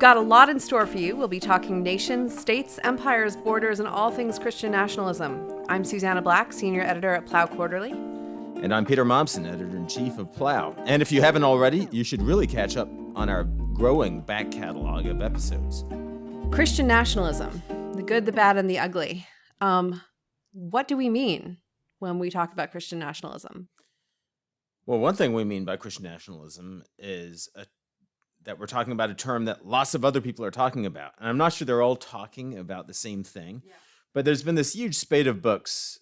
got a lot in store for you. We'll be talking nations, states, empires, borders, and all things Christian nationalism. I'm Susannah Black, senior editor at Plough Quarterly. And I'm Peter Momsen, editor-in-chief of Plough. And if you haven't already, you should really catch up on our growing back catalog of episodes. Christian nationalism, the good, the bad, and the ugly. What do we mean when we talk about Christian nationalism? Well, one thing we mean by Christian nationalism is that we're talking about a term that lots of other people are talking about. And I'm not sure they're all talking about the same thing. Yeah. But there's been this huge spate of books,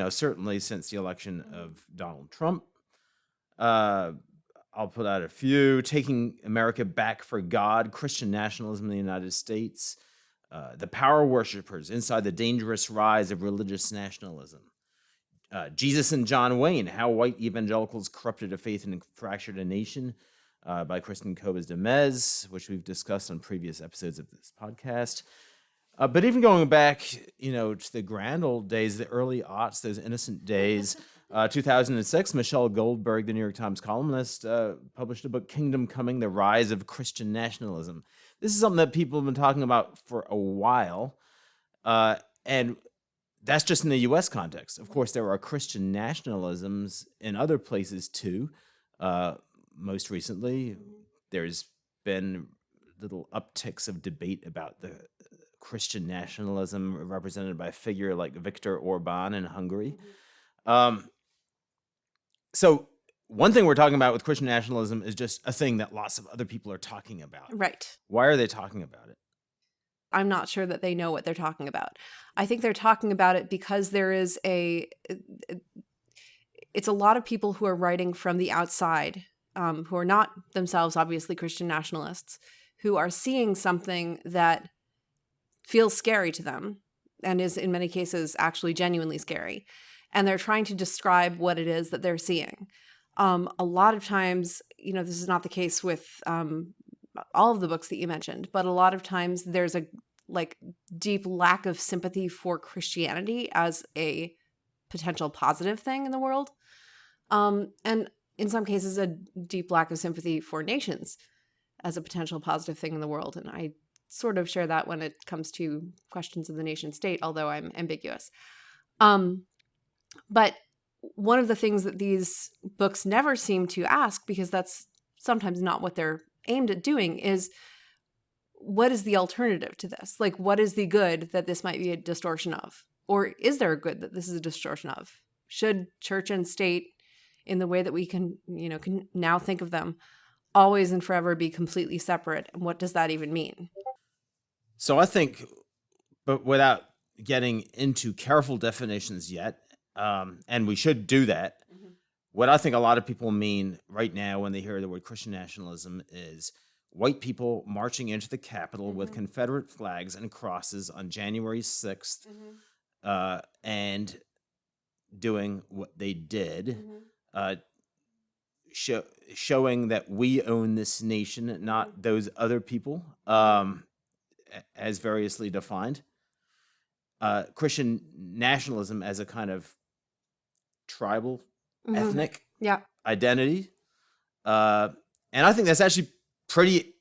certainly since the election of Donald Trump. I'll put out a few. Taking America Back for God, Christian Nationalism in the United States. The Power Worshippers, Inside the Dangerous Rise of Religious Nationalism. Jesus and John Wayne, How White Evangelicals Corrupted a Faith and Fractured a Nation, by Kristen Cobas-Demez, which we've discussed on previous episodes of this podcast. But even going back, to the grand old days, the early aughts, those innocent days, 2006, Michelle Goldberg, the New York Times columnist, published a book, Kingdom Coming, The Rise of Christian Nationalism. This is something that people have been talking about for a while, and that's just in the U.S. context. Of course, there are Christian nationalisms in other places, too. Most recently, there's been little upticks of debate about the Christian nationalism represented by a figure like Viktor Orban in Hungary. So one thing we're talking about with Christian nationalism is just a thing that lots of other people are talking about. Right. Why are they talking about it? I'm not sure that they know what they're talking about. I think they're talking about it because there is it's a lot of people who are writing from the outside, who are not themselves obviously Christian nationalists, who are seeing something that feels scary to them and is in many cases actually genuinely scary. And they're trying to describe what it is that they're seeing. A lot of times, this is not the case with all of the books that you mentioned, but a lot of times there's a deep lack of sympathy for Christianity as a potential positive thing in the world. And in some cases, a deep lack of sympathy for nations as a potential positive thing in the world. And I sort of share that when it comes to questions of the nation state, although I'm ambiguous. But one of the things that these books never seem to ask, because that's sometimes not what they're aimed at doing, is what is the alternative to this? What is the good that this might be a distortion of? Or is there a good that this is a distortion of? Should church and state, in the way that we can now think of them, always and forever be completely separate? And what does that even mean? So I think, but without getting into careful definitions yet, and we should do that, what I think a lot of people mean right now when they hear the word Christian nationalism is white people marching into the Capitol with Confederate flags and crosses on January 6th and doing what they did. Showing that we own this nation, not those other people, as variously defined. Christian nationalism as a kind of tribal, ethnic identity. And I think that's actually pretty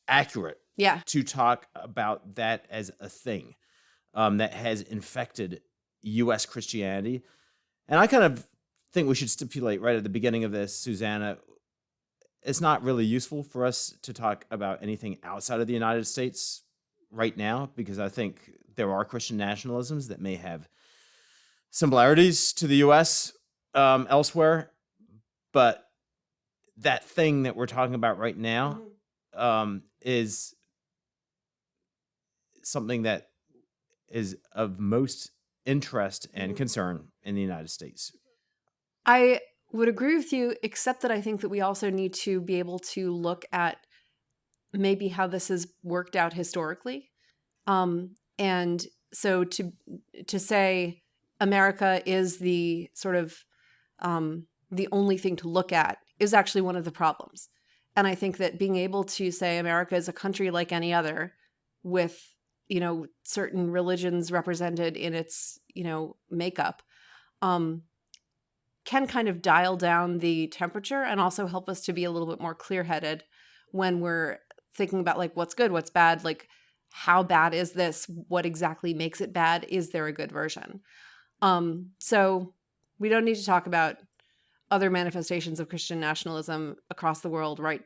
accurate to talk about that as a thing that has infected U.S. Christianity. And I kind of think we should stipulate right at the beginning of this, Susannah, it's not really useful for us to talk about anything outside of the United States right now, because I think there are Christian nationalisms that may have similarities to the U.S. Elsewhere, but that thing that we're talking about right now is something that is of most interest and concern in the United States. I would agree with you, except that I think that we also need to be able to look at maybe how this has worked out historically. And so to say America is the sort of the only thing to look at is actually one of the problems. And I think that being able to say America is a country like any other with, certain religions represented in its, makeup, can kind of dial down the temperature and also help us to be a little bit more clear-headed when we're thinking about like what's good, what's bad, like how bad is this? What exactly makes it bad? Is there a good version? So we don't need to talk about other manifestations of Christian nationalism across the world, right?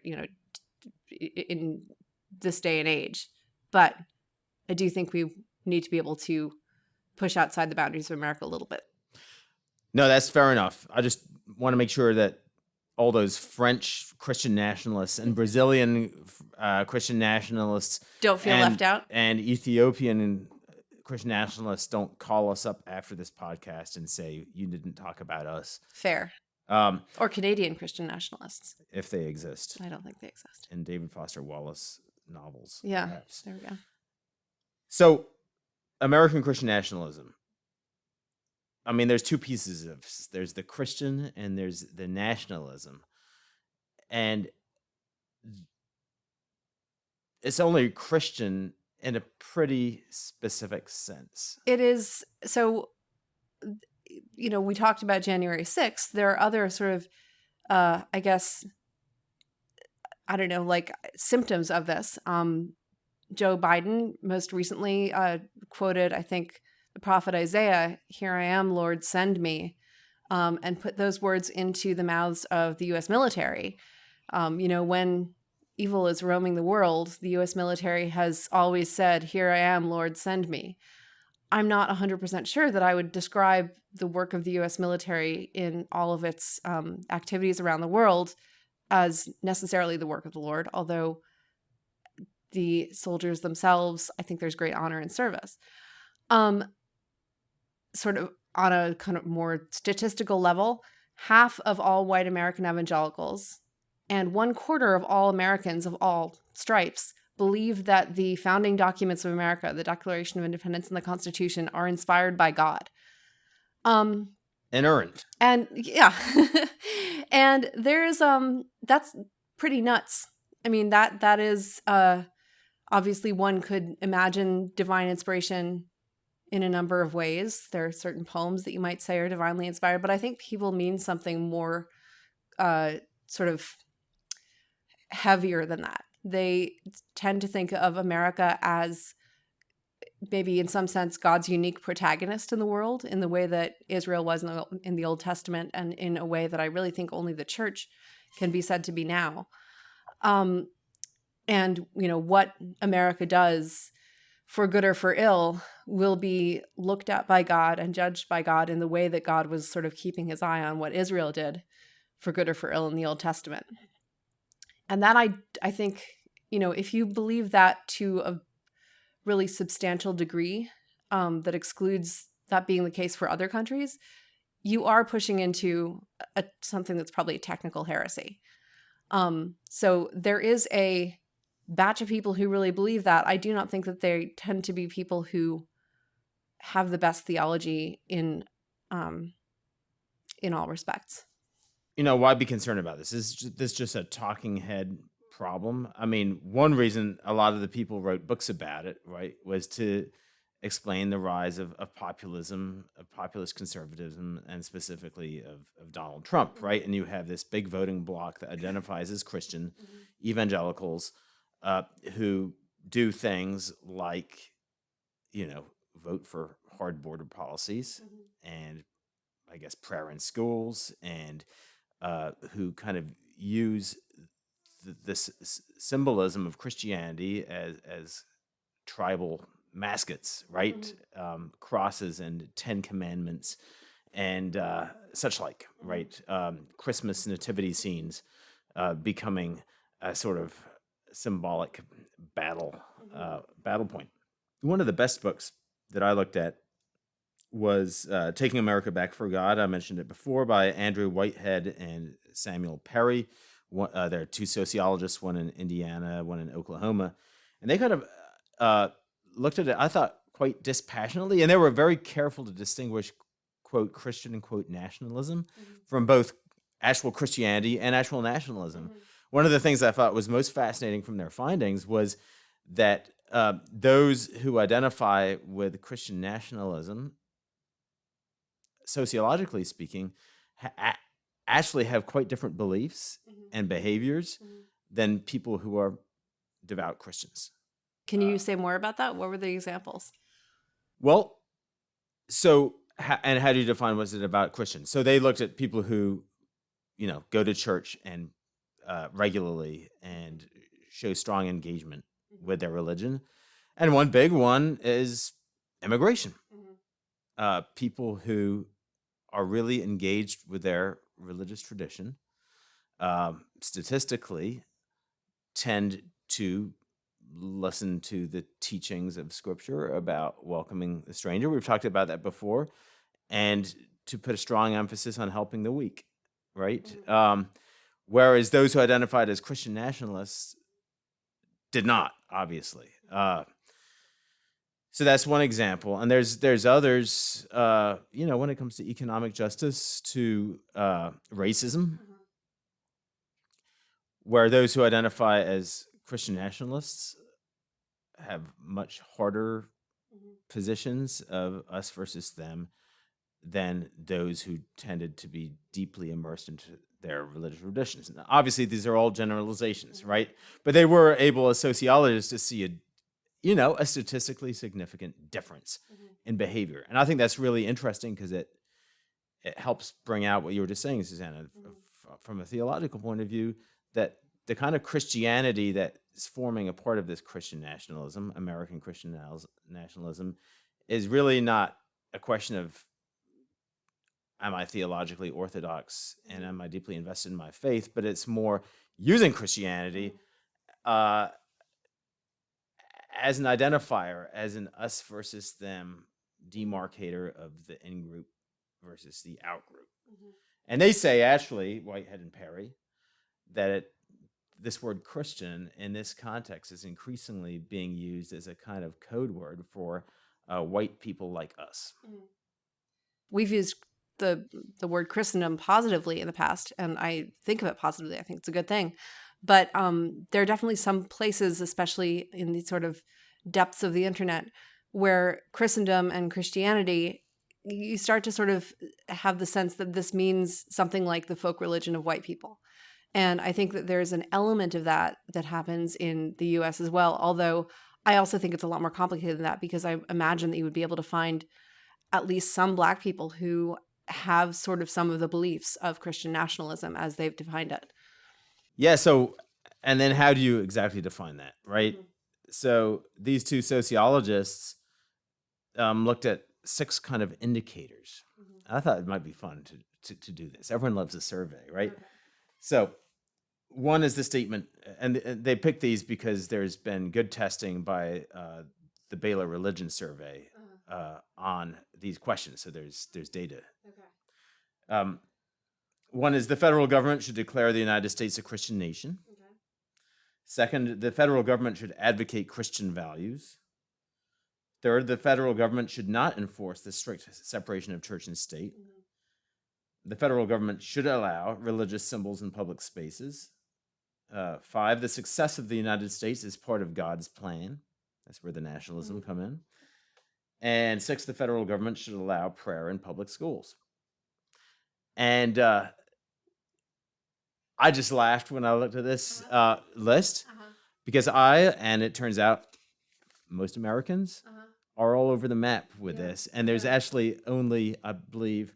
In this day and age. But I do think we need to be able to push outside the boundaries of America a little bit. No, that's fair enough. I just want to make sure that all those French Christian nationalists and Brazilian Christian nationalists don't feel left out, and Ethiopian Christian nationalists don't call us up after this podcast and say you didn't talk about us. Fair. Or Canadian Christian nationalists, if they exist. I don't think they exist. In David Foster Wallace novels. Yeah, perhaps. There we go. So, American Christian nationalism. I mean, there's two pieces of this. There's the Christian and there's the nationalism. And it's only Christian in a pretty specific sense. It is. So, we talked about January 6th. There are other sort of, I guess, I don't know, like symptoms of this. Joe Biden most recently quoted, I think, the prophet Isaiah, "Here I am, Lord, send me," and put those words into the mouths of the U.S. military. When evil is roaming the world, the U.S. military has always said, "Here I am, Lord, send me." I'm not 100% sure that I would describe the work of the U.S. military in all of its activities around the world as necessarily the work of the Lord, although the soldiers themselves, I think there's great honor and service. Sort of on a kind of more statistical level, half of all white American evangelicals and 1/4 of all Americans of all stripes believe that the founding documents of America, the Declaration of Independence and the Constitution, are inspired by God. Inerrant. And yeah. And there's that's pretty nuts. I mean, that is obviously one could imagine divine inspiration in a number of ways. There are certain poems that you might say are divinely inspired, but I think people mean something more sort of heavier than that. They tend to think of America as maybe in some sense God's unique protagonist in the world, in the way that Israel was in the Old Testament, and in a way that I really think only the church can be said to be now. And what America does, for good or for ill, will be looked at by God and judged by God in the way that God was sort of keeping his eye on what Israel did, for good or for ill, in the Old Testament. And that I think, if you believe that to a really substantial degree, that excludes that being the case for other countries, you are pushing into something that's probably a technical heresy. So there is a batch of people who really believe that. I do not think that they tend to be people who have the best theology in all respects. Why be concerned about this? Is this just a talking head problem? I mean, one reason a lot of the people wrote books about it, right, was to explain the rise of populism, of populist conservatism, and specifically of Donald Trump, right? And you have this big voting bloc that identifies as Christian evangelicals who do things like, vote for hard border policies and I guess prayer in schools, and who kind of use this symbolism of Christianity as tribal mascots, right? Crosses and 10 Commandments and such like, right? Christmas nativity scenes becoming a sort of symbolic battle point. One of the best books that I looked at was Taking America Back for God. I mentioned it before, by Andrew Whitehead and Samuel Perry. There are two sociologists, one in Indiana, one in Oklahoma. And they kind of looked at it, I thought, quite dispassionately. And they were very careful to distinguish, quote, Christian and, quote, nationalism from both actual Christianity and actual nationalism. One of the things I thought was most fascinating from their findings was that those who identify with Christian nationalism, sociologically speaking, actually have quite different beliefs and behaviors than people who are devout Christians. Can you say more about that? What were the examples? Well, so, and how do you define what's it about Christians? So they looked at people who, go to church and regularly and show strong engagement with their religion. And one big one is immigration. People who are really engaged with their religious tradition, statistically, tend to listen to the teachings of Scripture about welcoming the stranger. We've talked about that before, and to put a strong emphasis on helping the weak, right? Whereas those who identified as Christian nationalists did not, obviously. So that's one example, and there's others. When it comes to economic justice, to racism, where those who identify as Christian nationalists have much harder positions of us versus them than those who tended to be deeply immersed into their religious traditions. Now, obviously, these are all generalizations, right? But they were able, as sociologists, to see a statistically significant difference in behavior. And I think that's really interesting because it helps bring out what you were just saying, Susannah, from a theological point of view, that the kind of Christianity that is forming a part of this Christian nationalism, American Christian nationalism, is really not a question of, am I theologically orthodox and am I deeply invested in my faith? But it's more using Christianity as an identifier, as an us versus them demarcator of the in-group versus the out-group. And they say, actually, Whitehead and Perry, that this word Christian in this context is increasingly being used as a kind of code word for white people like us. We've used the word Christendom positively in the past, and I think of it positively. I think it's a good thing. But there are definitely some places, especially in the sort of depths of the internet, where Christendom and Christianity, you start to sort of have the sense that this means something like the folk religion of white people. And I think that there's an element of that happens in the US as well, although I also think it's a lot more complicated than that, because I imagine that you would be able to find at least some Black people who have sort of some of the beliefs of Christian nationalism as they've defined it. Yeah, so, and then how do you exactly define that, right? So these two sociologists looked at 6 kind of indicators. I thought it might be fun to do this. Everyone loves a survey, right? Okay. So one is the statement, and they picked these because there's been good testing by the Baylor Religion Survey on these questions. So there's data. Okay. One is the federal government should declare the United States a Christian nation. Okay. Second, the federal government should advocate Christian values. Third, the federal government should not enforce the strict separation of church and state. The federal government should allow religious symbols in public spaces. 5, the success of the United States is part of God's plan. That's where the nationalism come in. And 6, the federal government should allow prayer in public schools. And I just laughed when I looked at this list because and it turns out most Americans are all over the map with this. And there's actually only, I believe,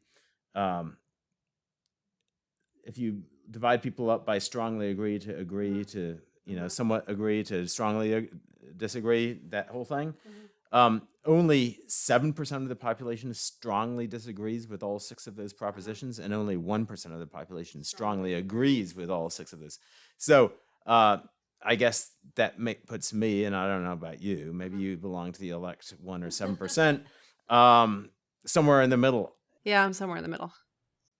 if you divide people up by strongly agree to, somewhat agree to strongly disagree, that whole thing, only 7% of the population strongly disagrees with all 6 of those propositions, and only 1% of the population strongly agrees with all 6 of those. So I guess that puts me, and I don't know about you, maybe you belong to the elect 1 or 7%, somewhere in the middle. Yeah, I'm somewhere in the middle.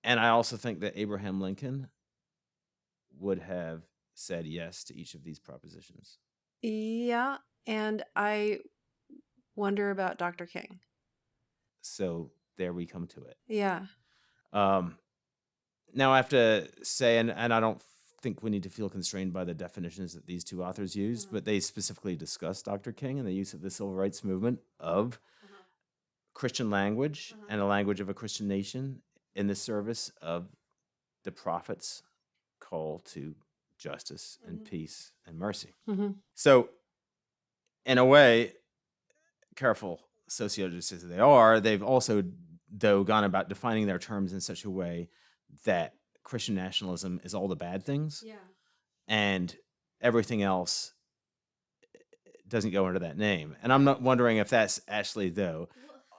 And I also think that Abraham Lincoln would have said yes to each of these propositions. Yeah, and I wonder about Dr. King. So there we come to it. Yeah. Now I have to say, and I don't think we need to feel constrained by the definitions that these 2 authors used, but they specifically discuss Dr. King and the use of the civil rights movement of Christian language and a language of a Christian nation in the service of the prophet's call to justice, and peace and mercy. Mm-hmm. So, in a way, careful sociologists as they are, they've also, though, gone about defining their terms in such a way that Christian nationalism is all the bad things, and everything else doesn't go under that name. And I'm not wondering if that's actually, though,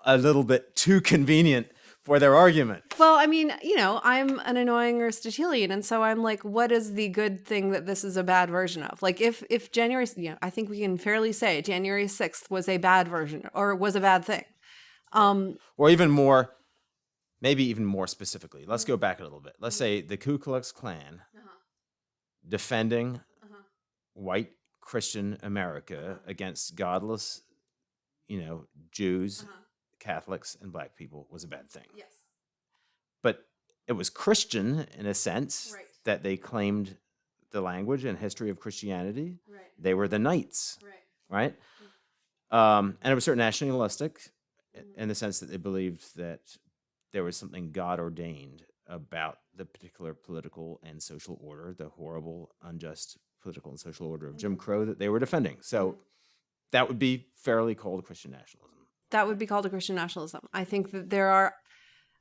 a little bit too convenient for their argument. Well, I mean, I'm an annoying Aristotelian, and so I'm like, what is the good thing that this is a bad version of? Like, if January, I think we can fairly say January 6th was a bad version, or was a bad thing. Or even more, maybe even more specifically, let's go back a little bit. Let's say the Ku Klux Klan defending white Christian America against godless, Jews, Catholics, and black people was a bad thing. Yes. But it was Christian in a sense that they claimed the language and history of Christianity. Right. They were the knights, right? And it was sort of nationalistic in the sense that they believed that there was something God ordained about the particular political and social order, the horrible, unjust political and social order of Jim Crow that they were defending. So that would be fairly called Christian nationalism. That would be called a Christian nationalism. I think that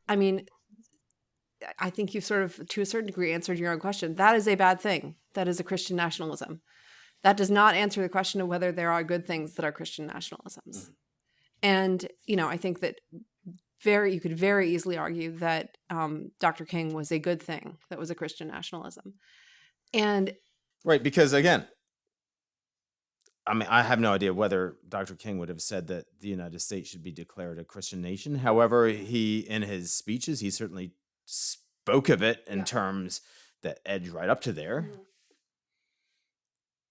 I think you've sort of, to a certain degree, answered your own question. That is a bad thing. That is a Christian nationalism. That does not answer the question of whether there are good things that are Christian nationalisms. Mm-hmm. And, I think that you could very easily argue that Dr. King was a good thing. That was a Christian nationalism. And right, because again, I have no idea whether Dr. King would have said that the United States should be declared a Christian nation. However, in his speeches, he certainly spoke of it in terms that edge right up to there. Mm-hmm.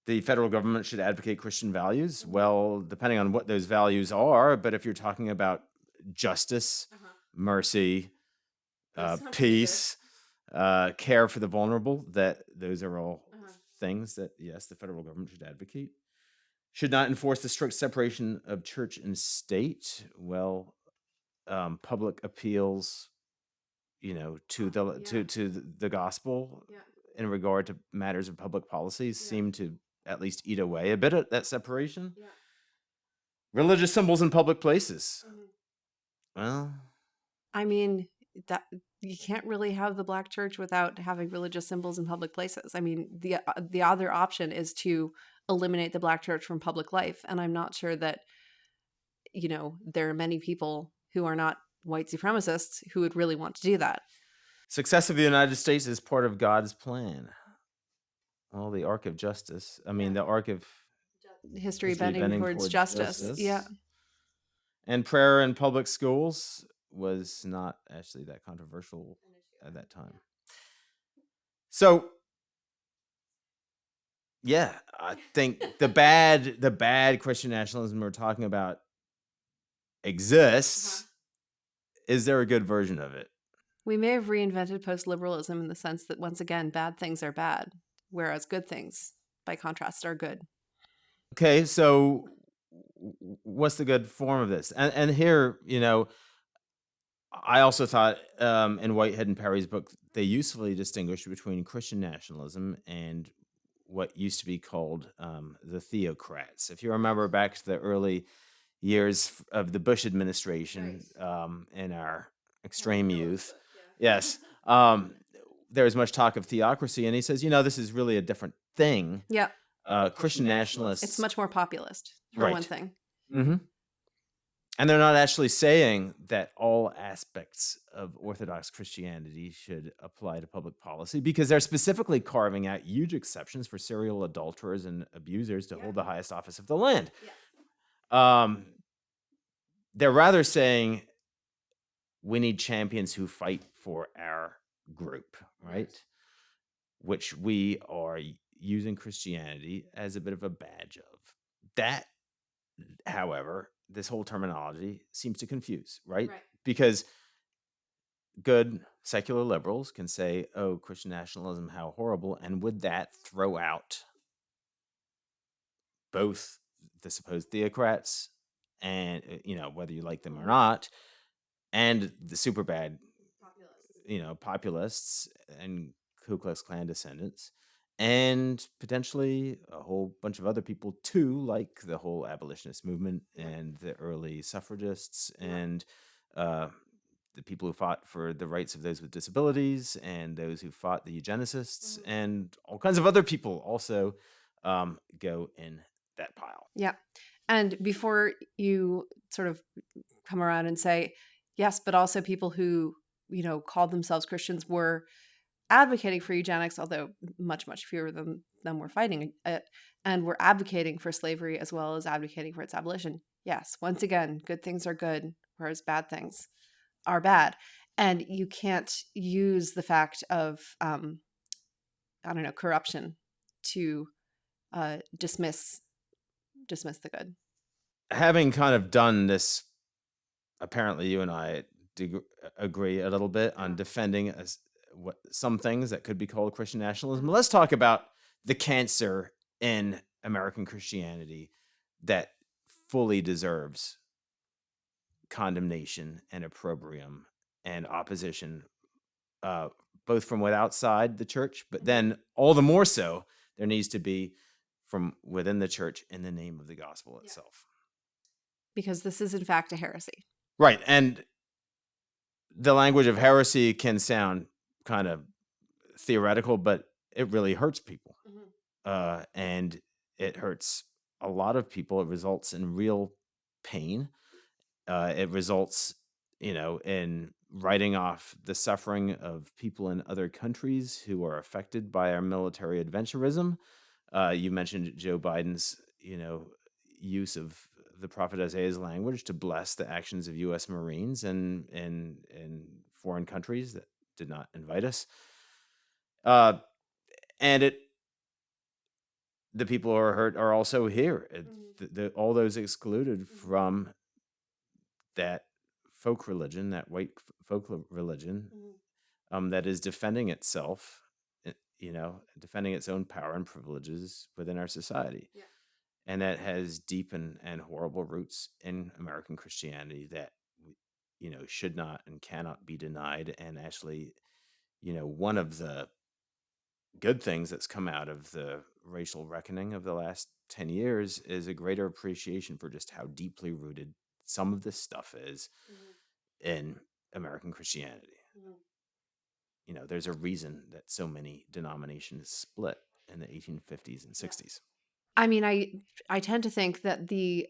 The federal government should advocate Christian values. Well, depending on what those values are, but if you're talking about justice, mercy, peace, care for the vulnerable, that those are all things that, yes, the federal government should advocate. Should not enforce the strict separation of church and state. Well, public appeals, to the gospel in regard to matters of public policy seem to at least eat away a bit at that separation. Yeah. Religious symbols in public places. Mm-hmm. Well, I mean, that you can't really have the black church without having religious symbols in public places. I mean, the other option is to eliminate the black church from public life, and I'm not sure that there are many people who are not white supremacists who would really want to do that. Success of the United States is part of God's plan. Well, the arc of justice. The arc of history bending towards justice. Yeah. And prayer in public schools was not actually that controversial at that time. So, yeah, I think the bad Christian nationalism we're talking about exists. Is there a good version of it? We may have reinvented post-liberalism in the sense that, once again, bad things are bad, whereas good things, by contrast, are good. Okay, so what's the good form of this? And here, I also thought in Whitehead and Perry's book, they usefully distinguished between Christian nationalism and what used to be called the theocrats. If you remember back to the early years of the Bush administration, in our extreme youth, yes, there was much talk of theocracy, and he says, this is really a different thing. Yeah. Christian nationalists. It's much more populist, for one thing. Mm-hmm. And they're not actually saying that all aspects of Orthodox Christianity should apply to public policy, because they're specifically carving out huge exceptions for serial adulterers and abusers to hold the highest office of the land. Yeah. They're rather saying we need champions who fight for our group, right? Which we are using Christianity as a bit of a badge of. That, however, this whole terminology seems to confuse, right? Because good secular liberals can say, oh, Christian nationalism, how horrible, and would that throw out both the supposed theocrats and, whether you like them or not, and the super bad, populists and Ku Klux Klan descendants, and potentially a whole bunch of other people too, like the whole abolitionist movement and the early suffragists and uh, the people who fought for the rights of those with disabilities and those who fought the eugenicists and all kinds of other people also go in that pile. Yeah. And before you sort of come around and say, yes, but also people who, called themselves Christians were advocating for eugenics, although much, much fewer than them were fighting it, and were advocating for slavery as well as advocating for its abolition. Yes, once again, good things are good, whereas bad things are bad. And you can't use the fact of, corruption to dismiss the good. Having kind of done this, apparently you and I agree a little bit on defending some things that could be called Christian nationalism. Let's talk about the cancer in American Christianity that fully deserves condemnation and opprobrium and opposition, both from outside the church, but then all the more so, there needs to be from within the church in the name of the gospel itself. Because this is, in fact, a heresy. Right. And the language of heresy can sound kind of theoretical, but it really hurts people. And it hurts a lot of people. It results in real pain. It results, in writing off the suffering of people in other countries who are affected by our military adventurism. You mentioned Joe Biden's, use of the prophet Isaiah's language to bless the actions of U.S. Marines in foreign countries that did not invite us. And the people who are hurt are also here. All those excluded from that folk religion, that white folk religion, that is defending itself, defending its own power and privileges within our society. Yeah. And that has deep and horrible roots in American Christianity that, should not and cannot be denied. And actually, one of the good things that's come out of the racial reckoning of the last 10 years is a greater appreciation for just how deeply rooted some of this stuff is in American Christianity. There's a reason that so many denominations split in the 1850s and 60s. I mean, I tend to think that the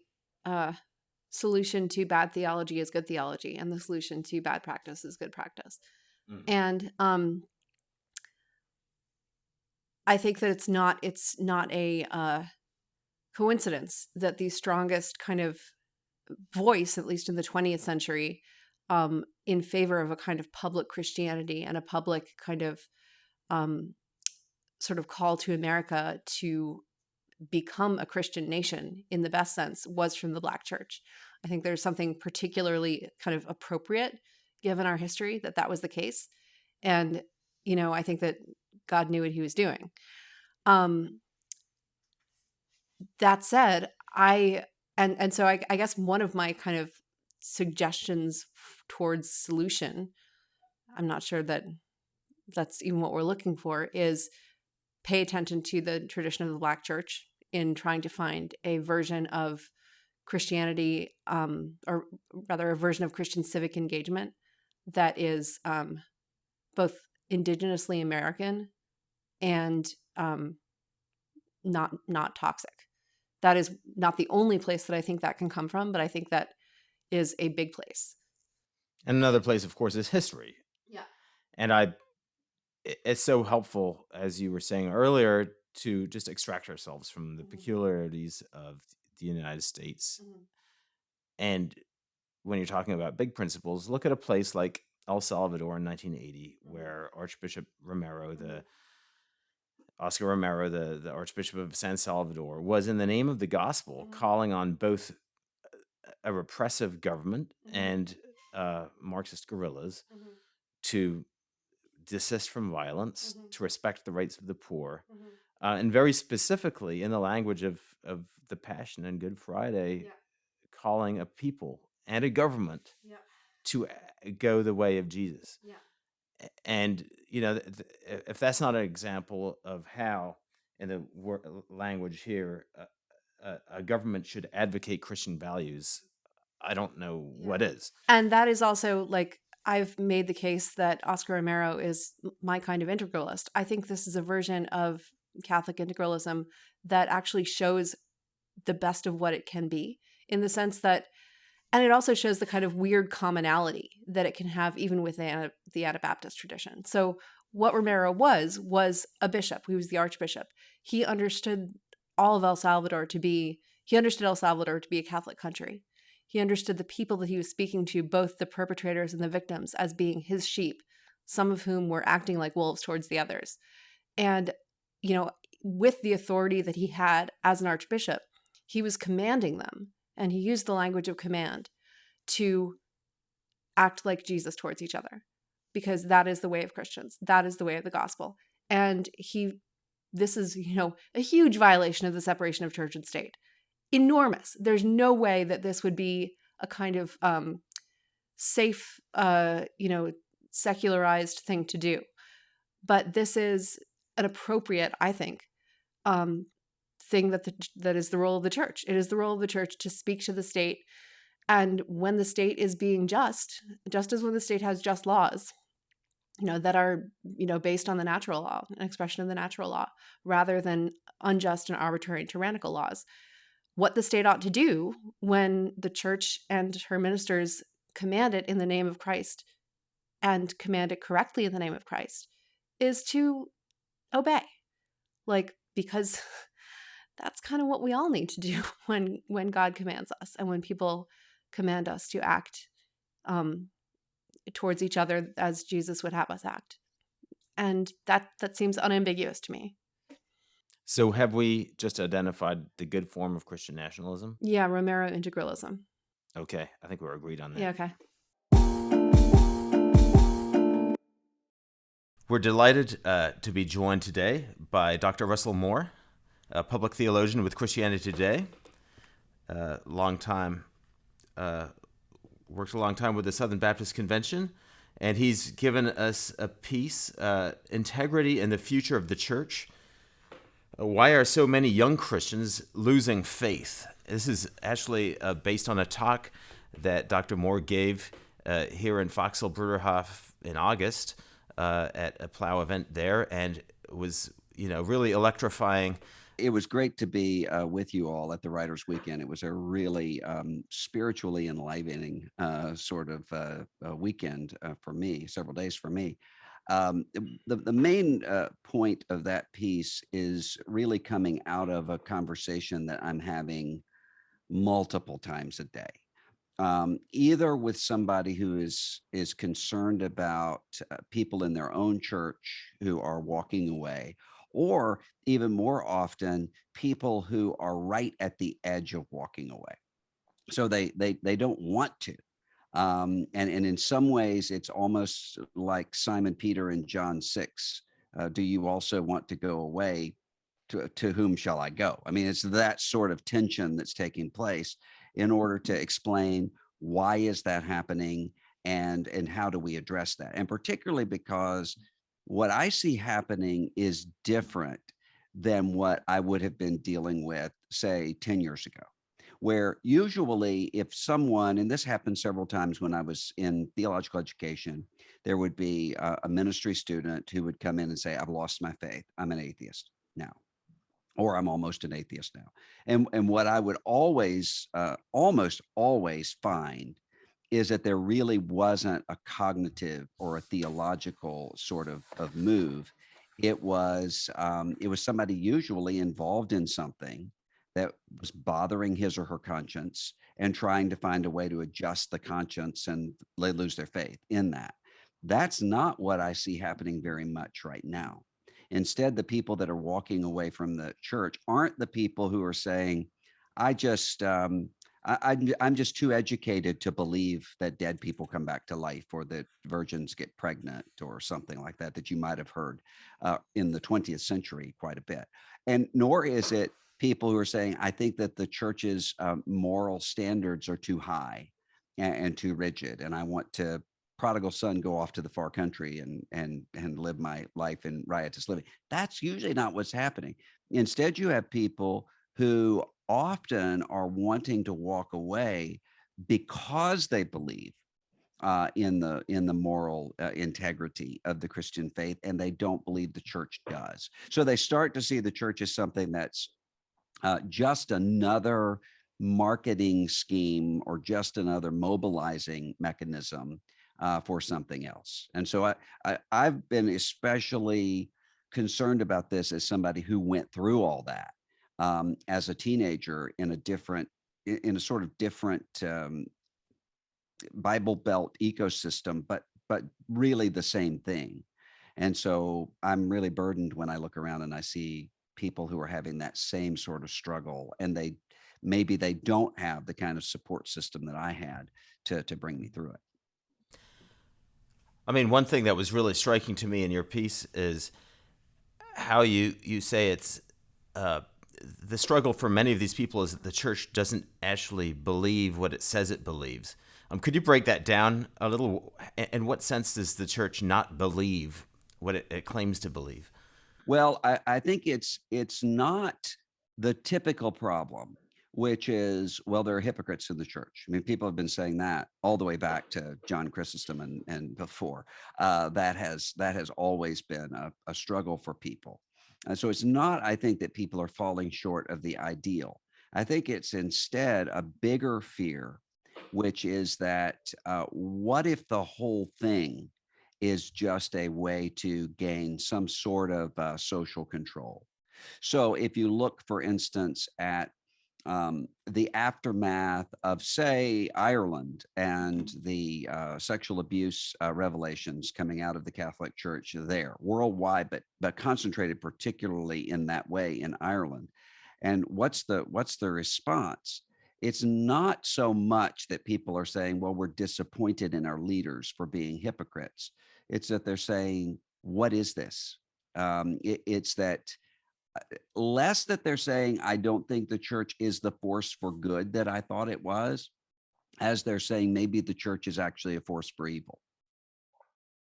solution to bad theology is good theology, and the solution to bad practice is good practice. And I think that it's not a coincidence that the strongest kind of voice, at least in the 20th century, in favor of a kind of public Christianity and a public kind of sort of call to America to become a Christian nation in the best sense, was from the Black church. I think there's something particularly kind of appropriate given our history that was the case. And, I think that God knew what he was doing. That said, so I guess one of my kind of suggestions towards solution, I'm not sure that that's even what we're looking for, is pay attention to the tradition of the Black church in trying to find a version of Christianity, or rather a version of Christian civic engagement that is both indigenously American and not toxic. That is not the only place that I think that can come from, but I think that is a big place. And another place, of course, is history. Yeah. And it's so helpful, as you were saying earlier, to just extract ourselves from the peculiarities of the United States. And when you're talking about big principles, look at a place like El Salvador in 1980, where Archbishop Romero, Oscar Romero, the Archbishop of San Salvador, was in the name of the gospel calling on both a repressive government and Marxist guerrillas to desist from violence, to respect the rights of the poor, and very specifically in the language of the Passion and Good Friday, calling a people and a government to go the way of Jesus. And if that's not an example of how, in the language here, a government should advocate Christian values, I don't know what is. And that is also, like, I've made the case that Oscar Romero is my kind of integralist. I think this is a version of Catholic integralism that actually shows the best of what it can be, in the sense that, and it also shows the kind of weird commonality that it can have even within the Anabaptist tradition. So what Romero was a bishop. He was the archbishop. He understood all of El Salvador to be, he understood El Salvador to be a Catholic country. He understood the people that he was speaking to, both the perpetrators and the victims, as being his sheep, some of whom were acting like wolves towards the others. And, with the authority that he had as an archbishop, he was commanding them, and he used the language of command to act like Jesus towards each other, because that is the way of Christians. That is the way of the gospel. And this is, a huge violation of the separation of church and state. Enormous. There's no way that this would be a kind of safe, secularized thing to do. But this is an appropriate, I think, thing that is the role of the church. It is the role of the church to speak to the state, and when the state is being just as when the state has just laws, that are, based on the natural law, an expression of the natural law, rather than unjust and arbitrary and tyrannical laws. What the state ought to do when the church and her ministers command it in the name of Christ, and command it correctly in the name of Christ, is to obey. Because that's kind of what we all need to do when God commands us, and when people command us to act towards each other as Jesus would have us act. And that seems unambiguous to me. So have we just identified the good form of Christian nationalism? Yeah, Romero integralism. Okay, I think we're agreed on that. Yeah, okay. We're delighted to be joined today by Dr. Russell Moore, a public theologian with Christianity Today, worked a long time with the Southern Baptist Convention, and he's given us a piece, Integrity and the Future of the Church. Why are so many young Christians losing faith? This is actually based on a talk that Dr. Moore gave here in Foxville Bruderhof in August at a Plough event there, and it was, really electrifying. It was great to be with you all at the Writers' Weekend. It was a really spiritually enlivening sort of weekend for me, several days for me. The main point of that piece is really coming out of a conversation that I'm having multiple times a day, either with somebody who is concerned about people in their own church who are walking away, or even more often, people who are right at the edge of walking away. So they don't want to. And in some ways, it's almost like Simon Peter in John 6. Do you also want to go away? To whom shall I go? I mean, it's that sort of tension that's taking place in order to explain why is that happening, and how do we address that? And particularly because what I see happening is different than what I would have been dealing with, say, 10 years ago, where usually if someone, and this happened several times when I was in theological education, there would be a ministry student who would come in and say, I've lost my faith. I'm an atheist now, or I'm almost an atheist now. And what I would always, almost always find is that there really wasn't a cognitive or a theological sort of move. It was somebody usually involved in something that was bothering his or her conscience and trying to find a way to adjust the conscience, and they lose their faith in that. That's not what I see happening very much right now. Instead, the people that are walking away from the church aren't the people who are saying, I just, I'm just too educated to believe that dead people come back to life, or that virgins get pregnant, or something like that, that you might have heard in the 20th century quite a bit. And nor is it people who are saying, I think that the church's moral standards are too high and too rigid, and I want to prodigal son go off to the far country and live my life in riotous living. That's usually not what's happening. Instead, you have people who often are wanting to walk away because they believe in the moral integrity of the Christian faith, and they don't believe the church does. So they start to see the church as something that's just another marketing scheme or just another mobilizing mechanism for something else. And so I've been especially concerned about this as somebody who went through all that as a teenager in a sort of different Bible Belt ecosystem, but really the same thing. And so I'm really burdened when I look around and I see people who are having that same sort of struggle, and maybe they don't have the kind of support system that I had to bring me through it. I mean, one thing that was really striking to me in your piece is how you say it's the struggle for many of these people is that the church doesn't actually believe what it says it believes. Could you break that down a little? In what sense does the church not believe what it claims to believe? Well, I think it's not the typical problem, which is, well, there are hypocrites in the church. I mean, people have been saying that all the way back to John Chrysostom and before. That has always been a struggle for people. And so it's not, I think, that people are falling short of the ideal. I think it's instead a bigger fear, which is that what if the whole thing is just a way to gain some sort of social control? So if you look, for instance, at the aftermath of, say, Ireland and the sexual abuse revelations coming out of the Catholic Church there worldwide, but concentrated particularly in that way in Ireland. And what's the response? It's not so much that people are saying, well, we're disappointed in our leaders for being hypocrites. It's that they're saying, what is this? It's that less that they're saying, I don't think the church is the force for good that I thought it was, as they're saying, maybe the church is actually a force for evil.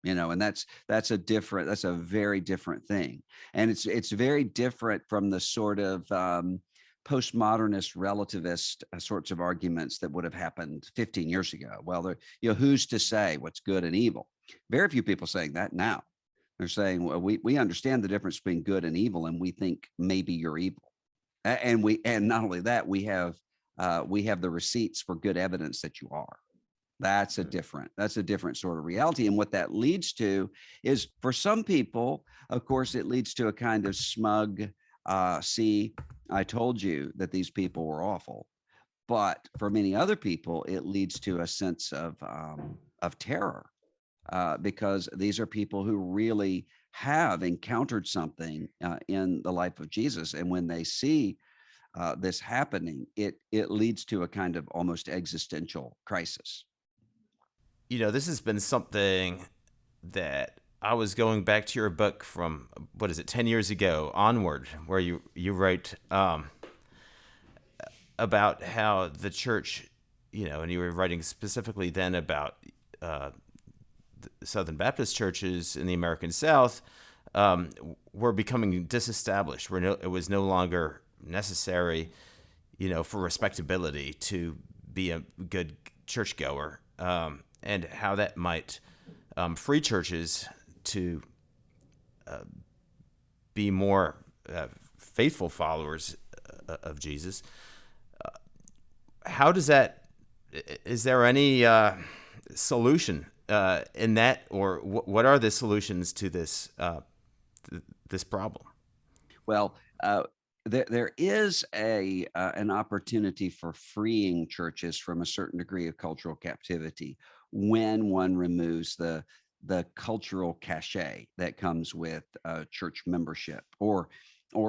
And that's a very different thing. And it's very different from the sort of postmodernist relativist sorts of arguments that would have happened 15 years ago. Well, who's to say what's good and evil? Very few people saying that now. They're saying, well, we understand the difference between good and evil, and we think maybe you're evil. And not only that, we have the receipts for good evidence that you are. That's a different sort of reality. And what that leads to is, for some people, of course, it leads to a kind of smug, see, I told you that these people were awful. But for many other people, it leads to a sense of terror, because these are people who really have encountered something in the life of Jesus. And when they see this happening, it leads to a kind of almost existential crisis. This has been something that I was going back to your book from, 10 years ago onward, where you write about how the church, and you were writing specifically then about the Southern Baptist churches in the American South were becoming disestablished, where it was no longer necessary, for respectability to be a good churchgoer, and how that might free churches to be more faithful followers of Jesus. How does that? Is there any solution in that, or what are the solutions to this this problem? Well, there is an opportunity for freeing churches from a certain degree of cultural captivity when one removes the cultural cachet that comes with church membership, or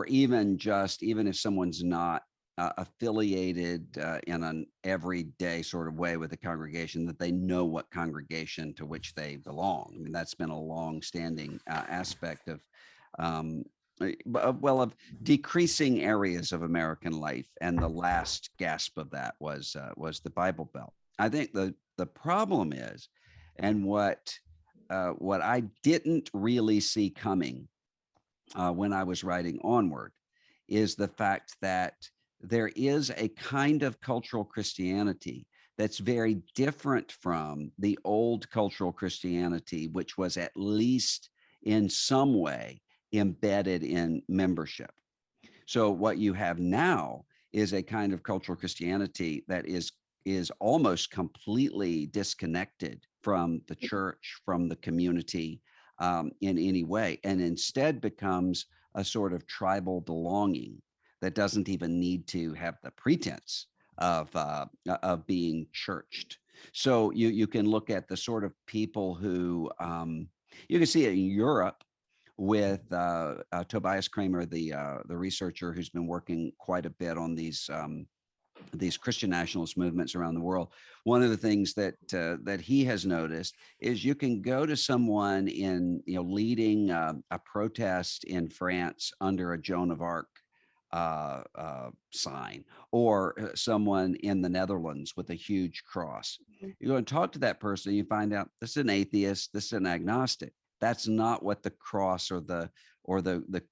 even if someone's not affiliated in an everyday sort of way with the congregation, that they know what congregation to which they belong. I mean, that's been a long-standing aspect of of decreasing areas of American life, and the last gasp of that was the Bible Belt. I think the problem is And what I didn't really see coming when I was writing Onward is the fact that there is a kind of cultural Christianity that's very different from the old cultural Christianity, which was at least in some way embedded in membership. So what you have now is a kind of cultural Christianity that is almost completely disconnected from the church, from the community, in any way, and instead becomes a sort of tribal belonging that doesn't even need to have the pretense of being churched. So you can look at the sort of people who you can see it in Europe with Tobias Kramer, the researcher who's been working quite a bit on these Christian nationalist movements around the world. One of the things that he has noticed is you can go to someone in leading a protest in France under a Joan of Arc sign, or someone in the Netherlands with a huge cross. You go and talk to that person, and you find out this is an atheist, this is an agnostic. That's not what the cross or the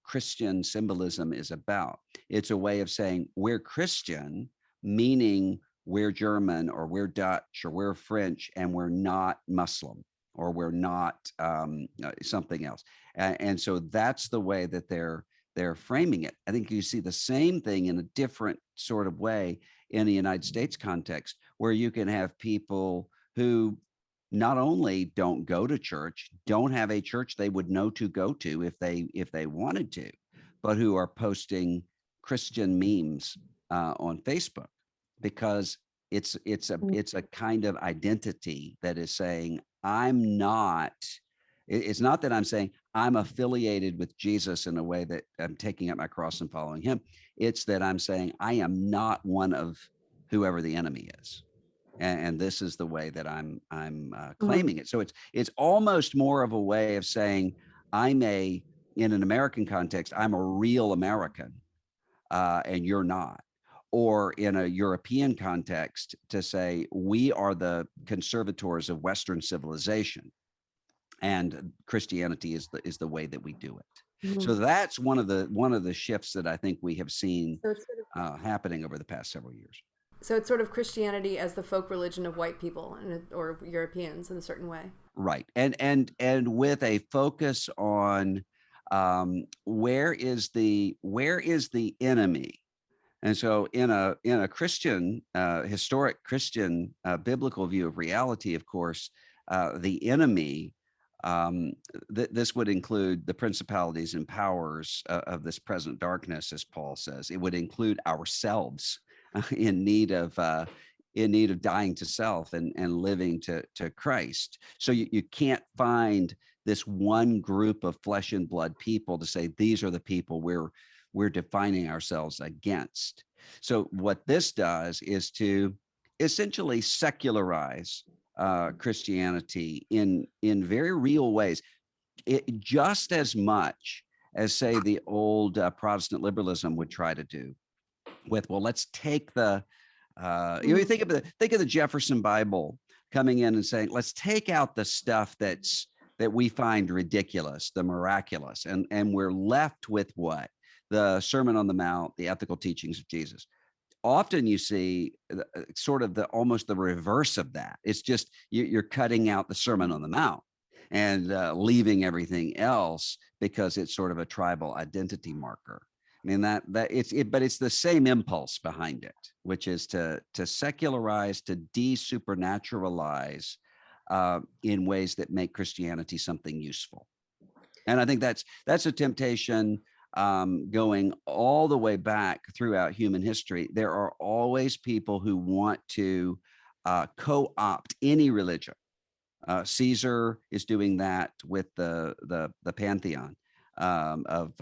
Christian symbolism is about. It's a way of saying we're Christian, meaning we're German or we're Dutch or we're French, and we're not Muslim or we're not something else. And so that's the way that they're framing it. I think you see the same thing in a different sort of way in the United States context, where you can have people who not only don't go to church, don't have a church they would know to go to if they wanted to, but who are posting Christian memes on Facebook, because it's a kind of identity that is saying I'm not. It's not that I'm saying I'm affiliated with Jesus in a way that I'm taking up my cross and following him. It's that I'm saying I am not one of whoever the enemy is. And this is the way that I'm claiming it. So it's almost more of a way of saying in an American context, I'm a real American, and you're not. Or in a European context, to say we are the conservators of Western civilization, and Christianity is the way that we do it. So that's one of the shifts that I think we have seen happening over the past several years. So it's sort of Christianity as the folk religion of white people or Europeans in a certain way. Right. And with a focus on where is the enemy? And so in a Christian, historic Christian biblical view of reality, of course, the enemy, this would include the principalities and powers of this present darkness, as Paul says. It would include ourselves in need of dying to self and living to Christ. So you can't find this one group of flesh and blood people to say these are the people we're defining ourselves against. So what this does is to essentially secularize Christianity in very real ways, just as much as, say, the old Protestant liberalism would try to do. With, well, let's take the you think of the Jefferson Bible coming in and saying, let's take out the stuff that we find ridiculous, the miraculous, and we're left with what? The Sermon on the Mount, the ethical teachings of Jesus. Often you see sort of almost the reverse of that. It's just you're cutting out the Sermon on the Mount and leaving everything else because it's sort of a tribal identity marker. I mean, but it's the same impulse behind it, which is to secularize, to de-supernaturalize in ways that make Christianity something useful. And I think that's a temptation going all the way back throughout human history. There are always people who want to co-opt any religion. Caesar is doing that with the pantheon of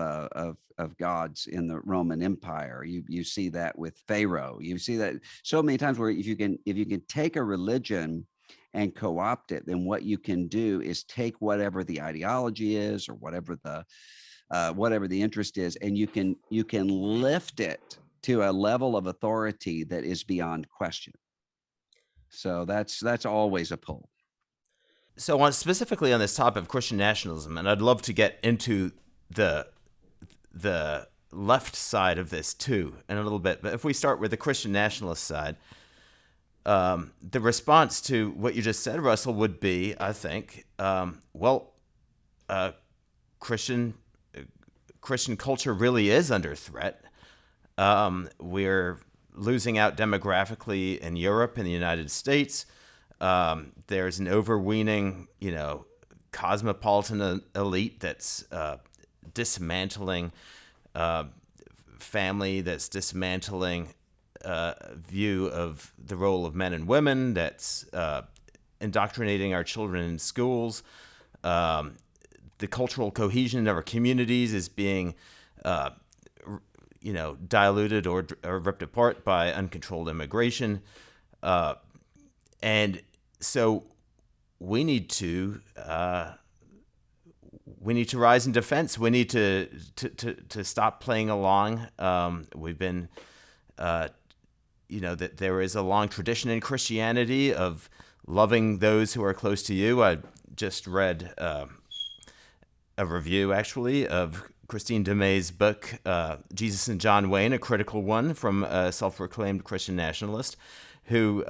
gods in the Roman Empire. You see that with Pharaoh. You see that so many times, where if you can take a religion and co-opt it, then what you can do is take whatever the ideology is, or whatever the interest is, and you can lift it to a level of authority that is beyond question. So that's always a pull. specifically on this topic of Christian nationalism, and I'd love to get into the left side of this too in a little bit. But if we start with the Christian nationalist side, the response to what you just said, Russell, would be, I think, Christian culture really is under threat. We're losing out demographically in Europe and the United States. There's an overweening, cosmopolitan elite that's dismantling family, that's dismantling view of the role of men and women, that's indoctrinating our children in schools. The cultural cohesion of our communities is being diluted or ripped apart by uncontrolled immigration. And so we need to rise in defense. We need to stop playing along. We've been, that there is a long tradition in Christianity of loving those who are close to you. I just read a review, actually, of Christine DeMay's book, Jesus and John Wayne, a critical one from a self-proclaimed Christian nationalist who,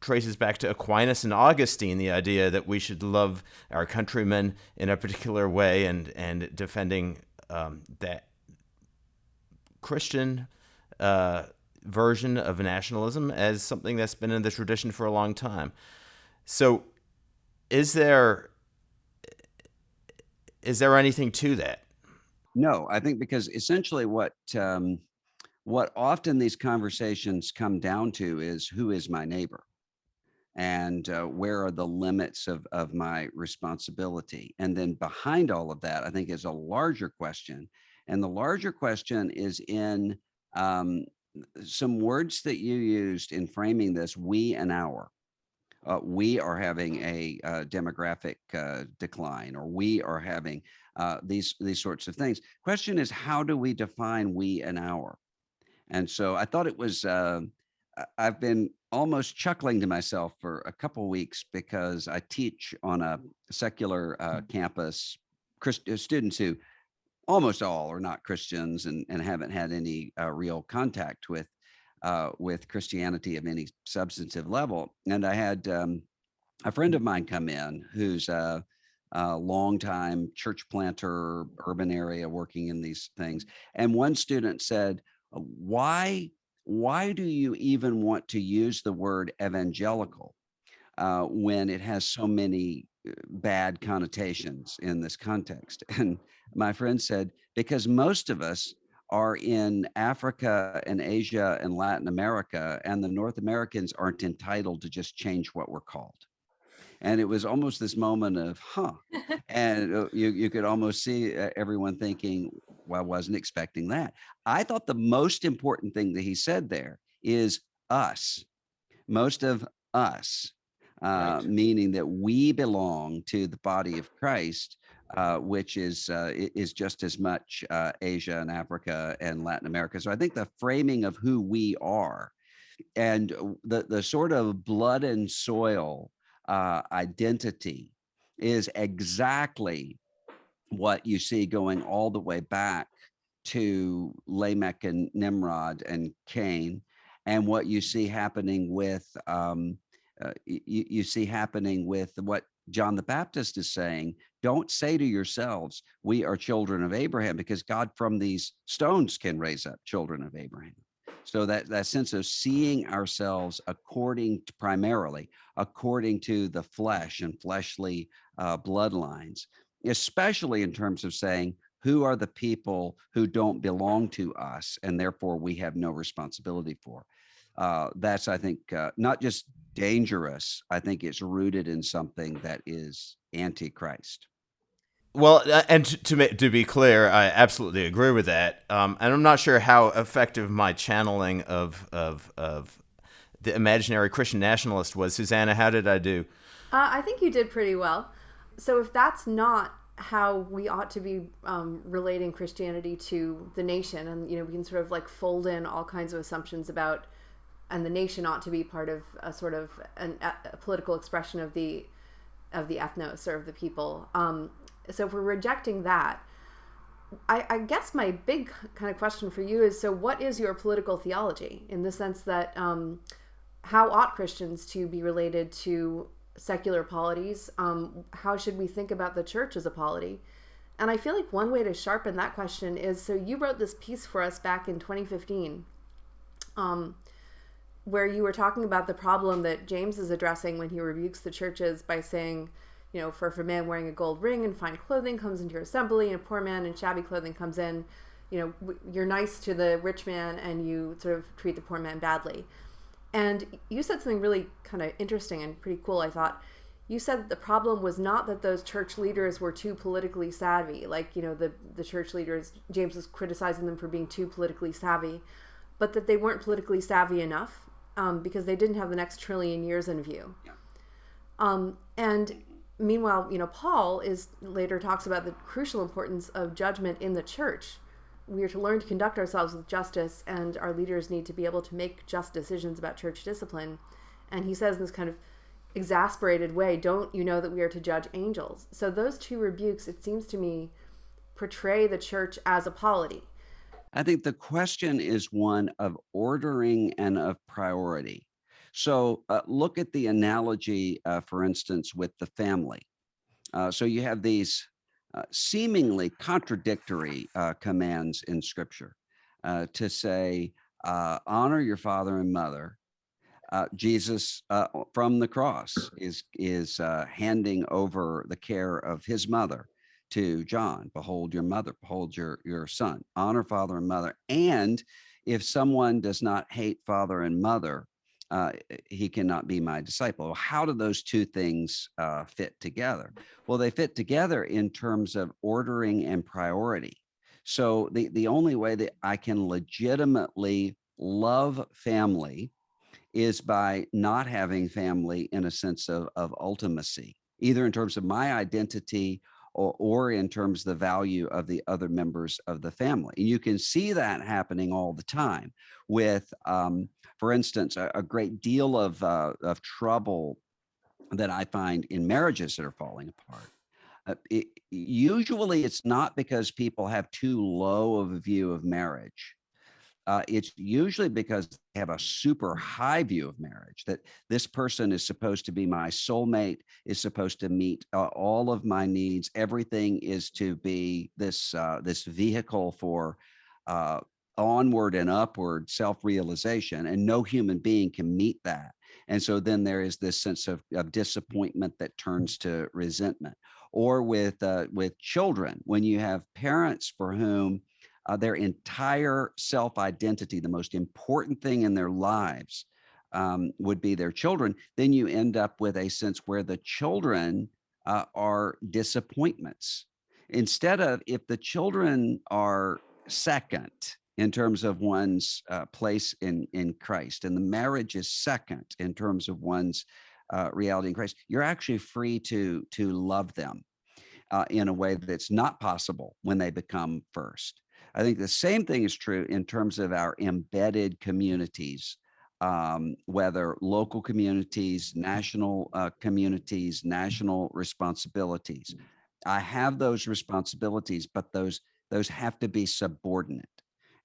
traces back to Aquinas and Augustine, the idea that we should love our countrymen in a particular way, and defending that Christian version of nationalism as something that's been in the tradition for a long time. So is there anything to that? No, I think because essentially what often these conversations come down to is, who is my neighbor? And where are the limits of my responsibility? And then behind all of that, I think, is a larger question. And the larger question is in some words that you used in framing this: we and our. We are having a demographic decline, or we are having these sorts of things. Question is, how do we define we and our? And so I thought it was, I've been almost chuckling to myself for a couple of weeks, because I teach on a secular campus, students who almost all are not Christians and haven't had any real contact with Christianity of any substantive level. And I had a friend of mine come in who's a longtime church planter, urban area, working in these things. And one student said, why do you even want to use the word evangelical when it has so many bad connotations in this context? And my friend said, because most of us are in Africa and Asia and Latin America, and the North Americans aren't entitled to just change what we're called. And it was almost this moment of, and you could almost see everyone thinking, well, I wasn't expecting that. I thought the most important thing that he said there is us, most of us, right. Meaning that we belong to the body of Christ, which is just as much Asia and Africa and Latin America. So I think the framing of who we are, and the sort of blood and soil identity, is exactly what you see going all the way back to Lamech and Nimrod and Cain, and what you see happening with you see happening with what John the Baptist is saying. Don't say to yourselves, we are children of Abraham, because God from these stones can raise up children of Abraham. So that sense of seeing ourselves primarily according to the flesh and fleshly bloodlines, especially in terms of saying, who are the people who don't belong to us and therefore we have no responsibility for? That's, I think, not just dangerous. I think it's rooted in something that is anti-Christ. Well, and to be clear, I absolutely agree with that. And I'm not sure how effective my channeling of the imaginary Christian nationalist was. Susannah, how did I do? I think you did pretty well. So if that's not how we ought to be relating Christianity to the nation, and we can sort of like fold in all kinds of assumptions about, and the nation ought to be part of a sort of a political expression of the the ethnos or of the people. So if we're rejecting that, I guess my big kind of question for you is, so what is your political theology, in the sense that how ought Christians to be related to secular polities? How should we think about the church as a polity? And I feel like one way to sharpen that question is, so you wrote this piece for us back in 2015, where you were talking about the problem that James is addressing when he rebukes the churches by saying, for if a man wearing a gold ring and fine clothing comes into your assembly, and a poor man in shabby clothing comes in, you're nice to the rich man and you sort of treat the poor man badly. And you said something really kind of interesting and pretty cool, I thought. You said that the problem was not that those church leaders were too politically savvy, like, the church leaders, James was criticizing them for being too politically savvy, but that they weren't politically savvy enough because they didn't have the next trillion years in view. Yeah. And meanwhile, Paul later talks about the crucial importance of judgment in the church. We are to learn to conduct ourselves with justice, and our leaders need to be able to make just decisions about church discipline. And he says in this kind of exasperated way, don't you know that we are to judge angels? So those two rebukes, it seems to me, portray the church as a polity. I think the question is one of ordering and of priority. So look at the analogy, for instance, with the family. So you have these seemingly contradictory commands in Scripture to say, honor your father and mother. Jesus from the cross is handing over the care of his mother to John. Behold your mother, behold your son. Honor father and mother. And if someone does not hate father and mother, he cannot be my disciple. How do those two things fit together? Well, they fit together in terms of ordering and priority. So the only way that I can legitimately love family is by not having family in a sense of ultimacy, either in terms of my identity or in terms of the value of the other members of the family. And you can see that happening all the time with, for instance, a great deal of trouble that I find in marriages that are falling apart. Usually it's not because people have too low of a view of marriage. It's usually because they have a super high view of marriage, that this person is supposed to be my soulmate, is supposed to meet all of my needs. Everything is to be this vehicle for onward and upward self-realization, and no human being can meet that. And so then there is this sense of disappointment that turns to resentment. Or with children, when you have parents for whom their entire self-identity, the most important thing in their lives, would be their children, then you end up with a sense where the children are disappointments. Instead of, if the children are second in terms of one's place in Christ, and the marriage is second in terms of one's reality in Christ, you're actually free to love them in a way that's not possible when they become first. I think the same thing is true in terms of our embedded communities, whether local communities, national communities, national responsibilities. I have those responsibilities, but those have to be subordinate.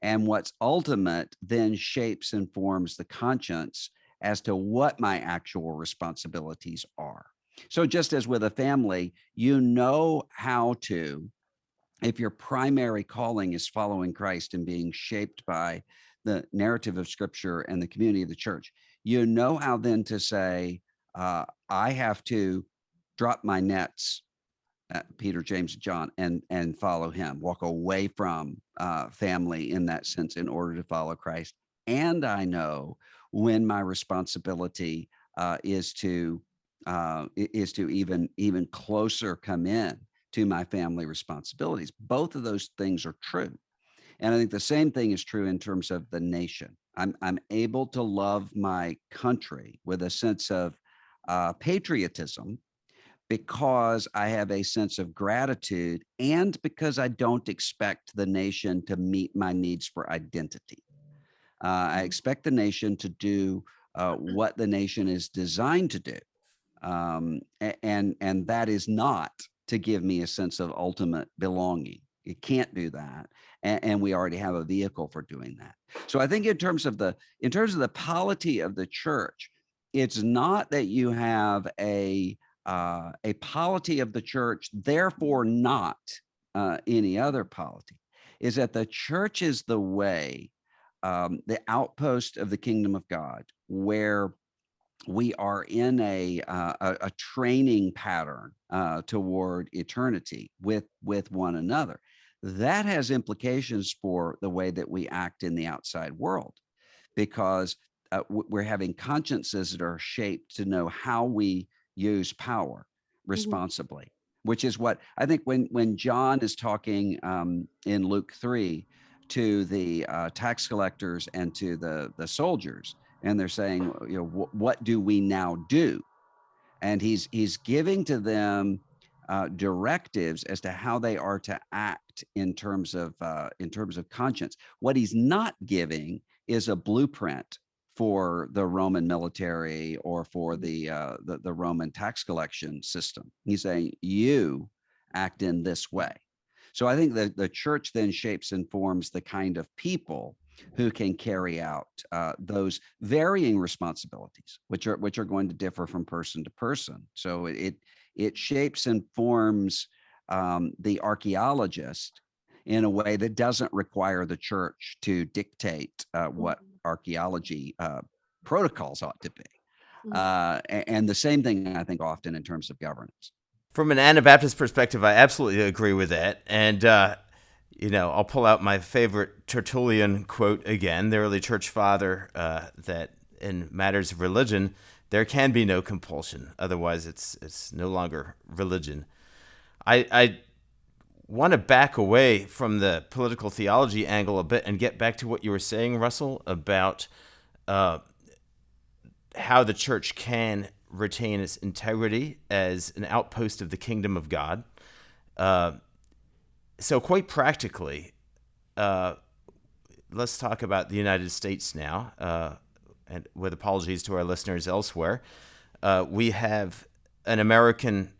And what's ultimate then shapes and forms the conscience as to what my actual responsibilities are. So just as with a family, you know how to, if your primary calling is following Christ and being shaped by the narrative of Scripture and the community of the church, you know how then to say, I have to drop my nets, Peter, James, John, and follow him, walk away from family in that sense in order to follow Christ. And I know when my responsibility is to even closer come in to my family responsibilities. Both of those things are true. And I think the same thing is true in terms of the nation. I'm able to love my country with a sense of patriotism because I have a sense of gratitude and because I don't expect the nation to meet my needs for identity. I expect the nation to do what the nation is designed to do. And that is not to give me a sense of ultimate belonging. It can't do that, and we already have a vehicle for doing that. So I think in terms of the polity of the church, it's not that you have a polity of the church, therefore not any other polity. Is that the church is the way, the outpost of the kingdom of God, where we are in a training pattern toward eternity with one another. That has implications for the way that we act in the outside world, because we're having consciences that are shaped to know how we use power responsibly, which is what I think when John is talking in Luke 3 to the tax collectors and to the soldiers, and they're saying, what do we now do? And he's giving to them directives as to how they are to act in terms of conscience. What he's not giving is a blueprint for the Roman military or for the Roman tax collection system. He's saying, you act in this way. So I think that the church then shapes and forms the kind of people who can carry out those varying responsibilities, which are going to differ from person to person. So it shapes and forms the archaeologist in a way that doesn't require the church to dictate what archaeology protocols ought to be. And the same thing, I think, often in terms of governance. From an Anabaptist perspective, I absolutely agree with that. And, I'll pull out my favorite Tertullian quote again, the early church father, that in matters of religion, there can be no compulsion. Otherwise, it's no longer religion. I want to back away from the political theology angle a bit and get back to what you were saying, Russell, about how the church can retain its integrity as an outpost of the kingdom of God. So quite practically, let's talk about the United States now, and with apologies to our listeners elsewhere. We have an American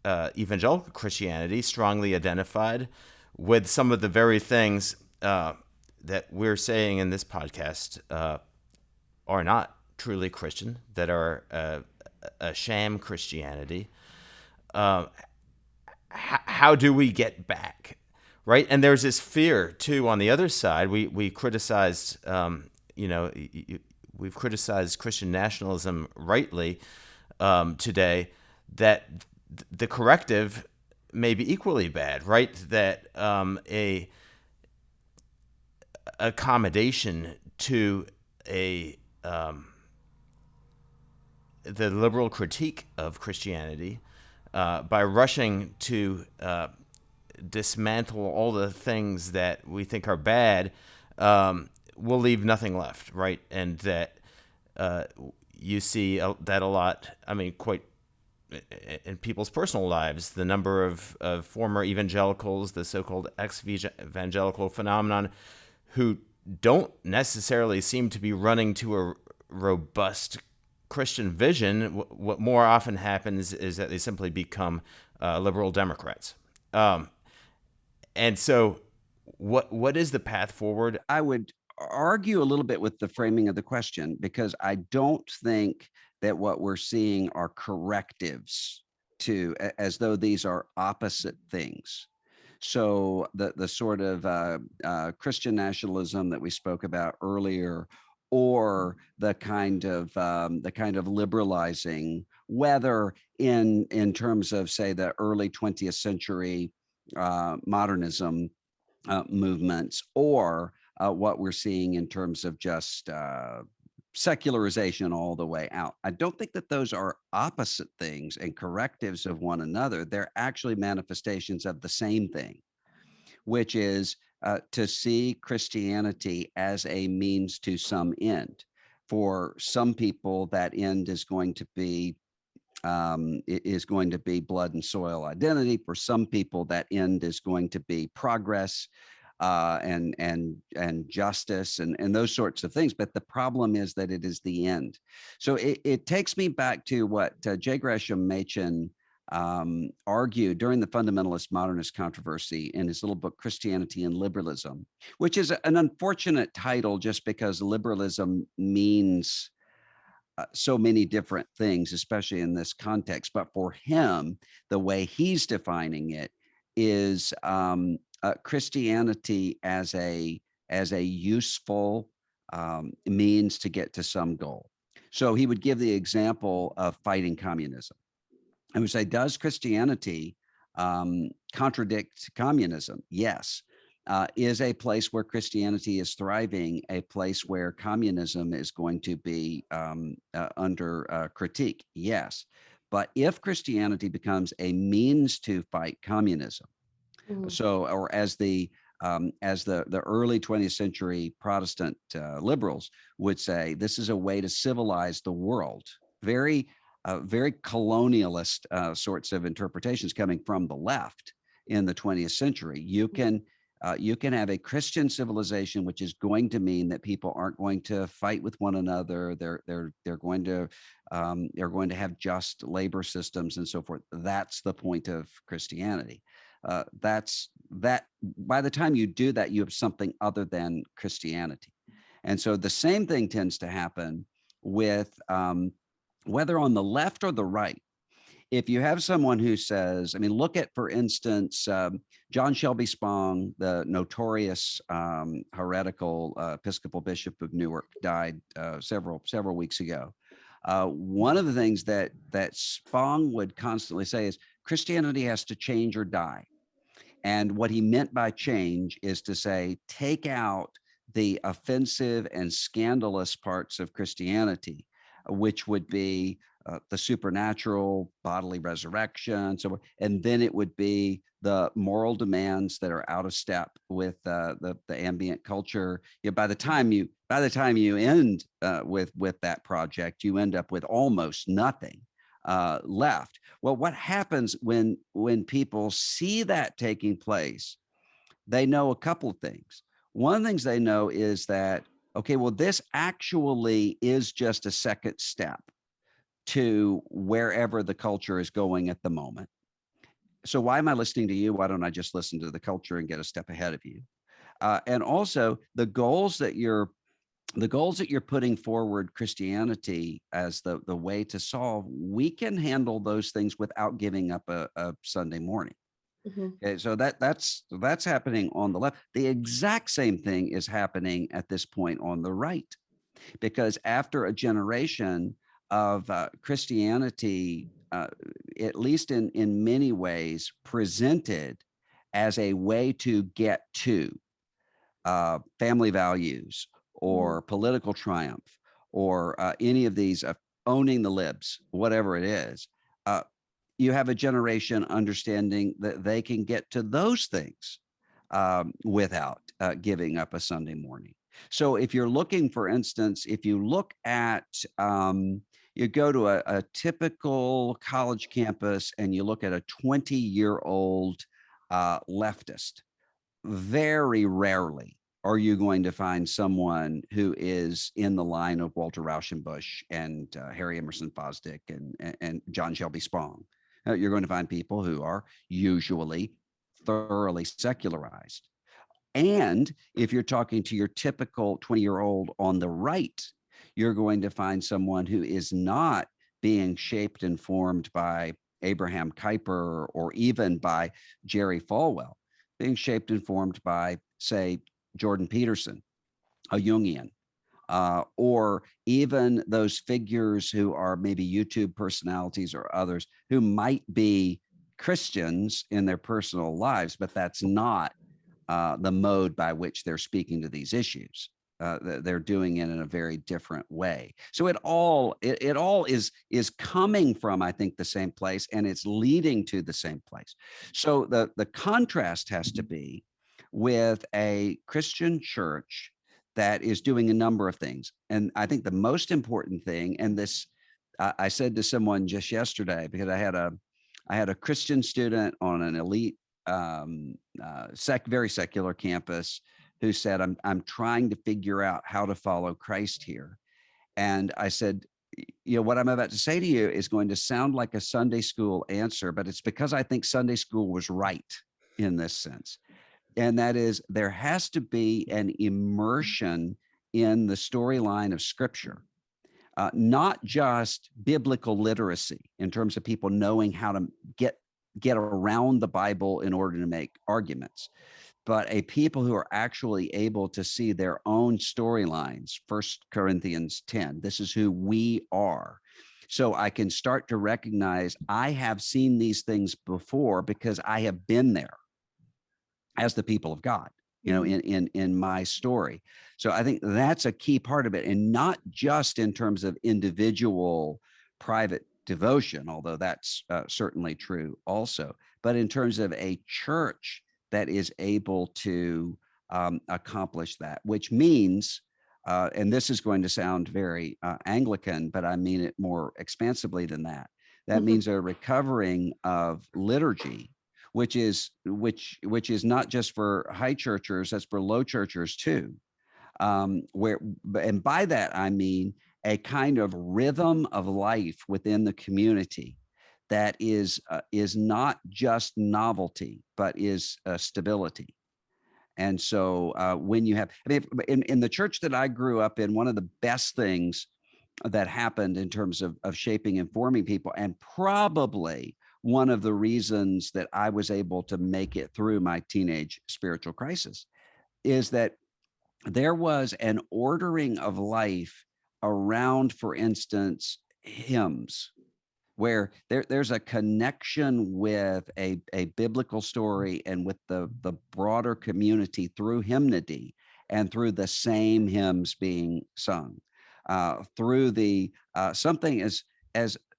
evangelical Christianity strongly identified with some of the very things that we're saying in this podcast are not truly Christian, that are a sham Christianity. How do we get back, right? And there's this fear too on the other side. We criticized, we've criticized Christian nationalism rightly today. That the corrective may be equally bad, right? That a accommodation to the liberal critique of Christianity by rushing to dismantle all the things that we think are bad will leave nothing left, right? And that you see that a lot, quite in people's personal lives, the number of former evangelicals, the so-called ex-evangelical phenomenon, who don't necessarily seem to be running to a robust Christian vision. What more often happens is that they simply become liberal Democrats. And so what is the path forward? I would argue a little bit with the framing of the question, because I don't think that what we're seeing are correctives to, as though these are opposite things. So the sort of Christian nationalism that we spoke about earlier, or the kind of liberalizing, whether in terms of, say, the early 20th century modernism movements, or what we're seeing in terms of just secularization all the way out. I don't think that those are opposite things and correctives of one another. They're actually manifestations of the same thing, which is to see Christianity as a means to some end. For some people, that end is going to be blood and soil identity. For some people, that end is going to be progress. and justice and those sorts of things. But the problem is that it is the end. So it takes me back to what J. Gresham Machen argued during the fundamentalist modernist controversy in his little book, Christianity and Liberalism, which is an unfortunate title just because liberalism means so many different things, especially in this context. But for him, the way he's defining it is Christianity as a useful means to get to some goal. So he would give the example of fighting communism. I would say, does Christianity contradict communism? Yes. Is a place where Christianity is thriving a place where communism is going to be under critique? Yes. But if Christianity becomes a means to fight communism, so, or as the early 20th century Protestant liberals would say, this is a way to civilize the world. Very colonialist sorts of interpretations coming from the left in the 20th century. You can have a Christian civilization, which is going to mean that people aren't going to fight with one another. They're going to have just labor systems and so forth. That's the point of Christianity. That's that. By the time you do that, you have something other than Christianity. And so the same thing tends to happen with whether on the left or the right. If you have someone who says, I mean, look at, for instance, John Shelby Spong, the notorious heretical Episcopal Bishop of Newark, died several weeks ago. One of the things that Spong would constantly say is Christianity has to change or die. And what he meant by change is to say, take out the offensive and scandalous parts of Christianity, which would be the supernatural, bodily resurrection, so, and then it would be the moral demands that are out of step with the ambient culture. You know, by the time you end with that project, you end up with almost nothing left. Well, what happens when people see that taking place? They know a couple of things. One of the things they know is that, okay, well, this actually is just a second step to wherever the culture is going at the moment. So why am I listening to you? Why don't I just listen to the culture and get a step ahead of you? And also the goals that you're putting forward Christianity as the way to solve, we can handle those things without giving up a Sunday morning. Okay, so that's happening on the left. The exact same thing is happening at this point on the right, because after a generation of Christianity, at least in many ways, presented as a way to get to family values or political triumph or any of these owning the libs, whatever it is, you have a generation understanding that they can get to those things without giving up a Sunday morning. So if you're looking, for instance, if you look at, you go to a typical college campus and you look at a 20-year-old leftist, very rarely are you going to find someone who is in the line of Walter Rauschenbusch and Harry Emerson Fosdick and John Shelby Spong. You're going to find people who are usually thoroughly secularized. And if you're talking to your typical 20-year-old on the right, you're going to find someone who is not being shaped and formed by Abraham Kuyper or even by Jerry Falwell, being shaped and formed by, say, Jordan Peterson, a Jungian, or even those figures who are maybe YouTube personalities or others who might be Christians in their personal lives, but that's not the mode by which they're speaking to these issues. They're doing it in a very different way. So it all is coming from, I think, the same place, and it's leading to the same place. So the contrast has to be with a Christian church that is doing a number of things. And I think the most important thing, and this, I said to someone just yesterday, because I had a Christian student on an elite very secular campus who said, I'm trying to figure out how to follow Christ here. And I said, what I'm about to say to you is going to sound like a Sunday school answer, but it's because I think Sunday school was right in this sense. And that is, there has to be an immersion in the storyline of Scripture, not just biblical literacy in terms of people knowing how to get around the Bible in order to make arguments, but a people who are actually able to see their own storylines. 1 Corinthians 10, this is who we are. So I can start to recognize I have seen these things before because I have been there as the people of God, in my story. So I think that's a key part of it, and not just in terms of individual private devotion, although that's certainly true also, but in terms of a church that is able to accomplish that, which means, and this is going to sound very Anglican, but I mean it more expansively than that. That means a recovering of liturgy, which is not just for high churchers, that's for low churchers too. And by that I mean a kind of rhythm of life within the community that is not just novelty, but is stability. And so when you have, in the church that I grew up in, one of the best things that happened in terms of shaping and forming people, and probably one of the reasons that I was able to make it through my teenage spiritual crisis, is that there was an ordering of life around, for instance, hymns, where there's a connection with a biblical story and with the broader community through hymnody and through the same hymns being sung, through the something as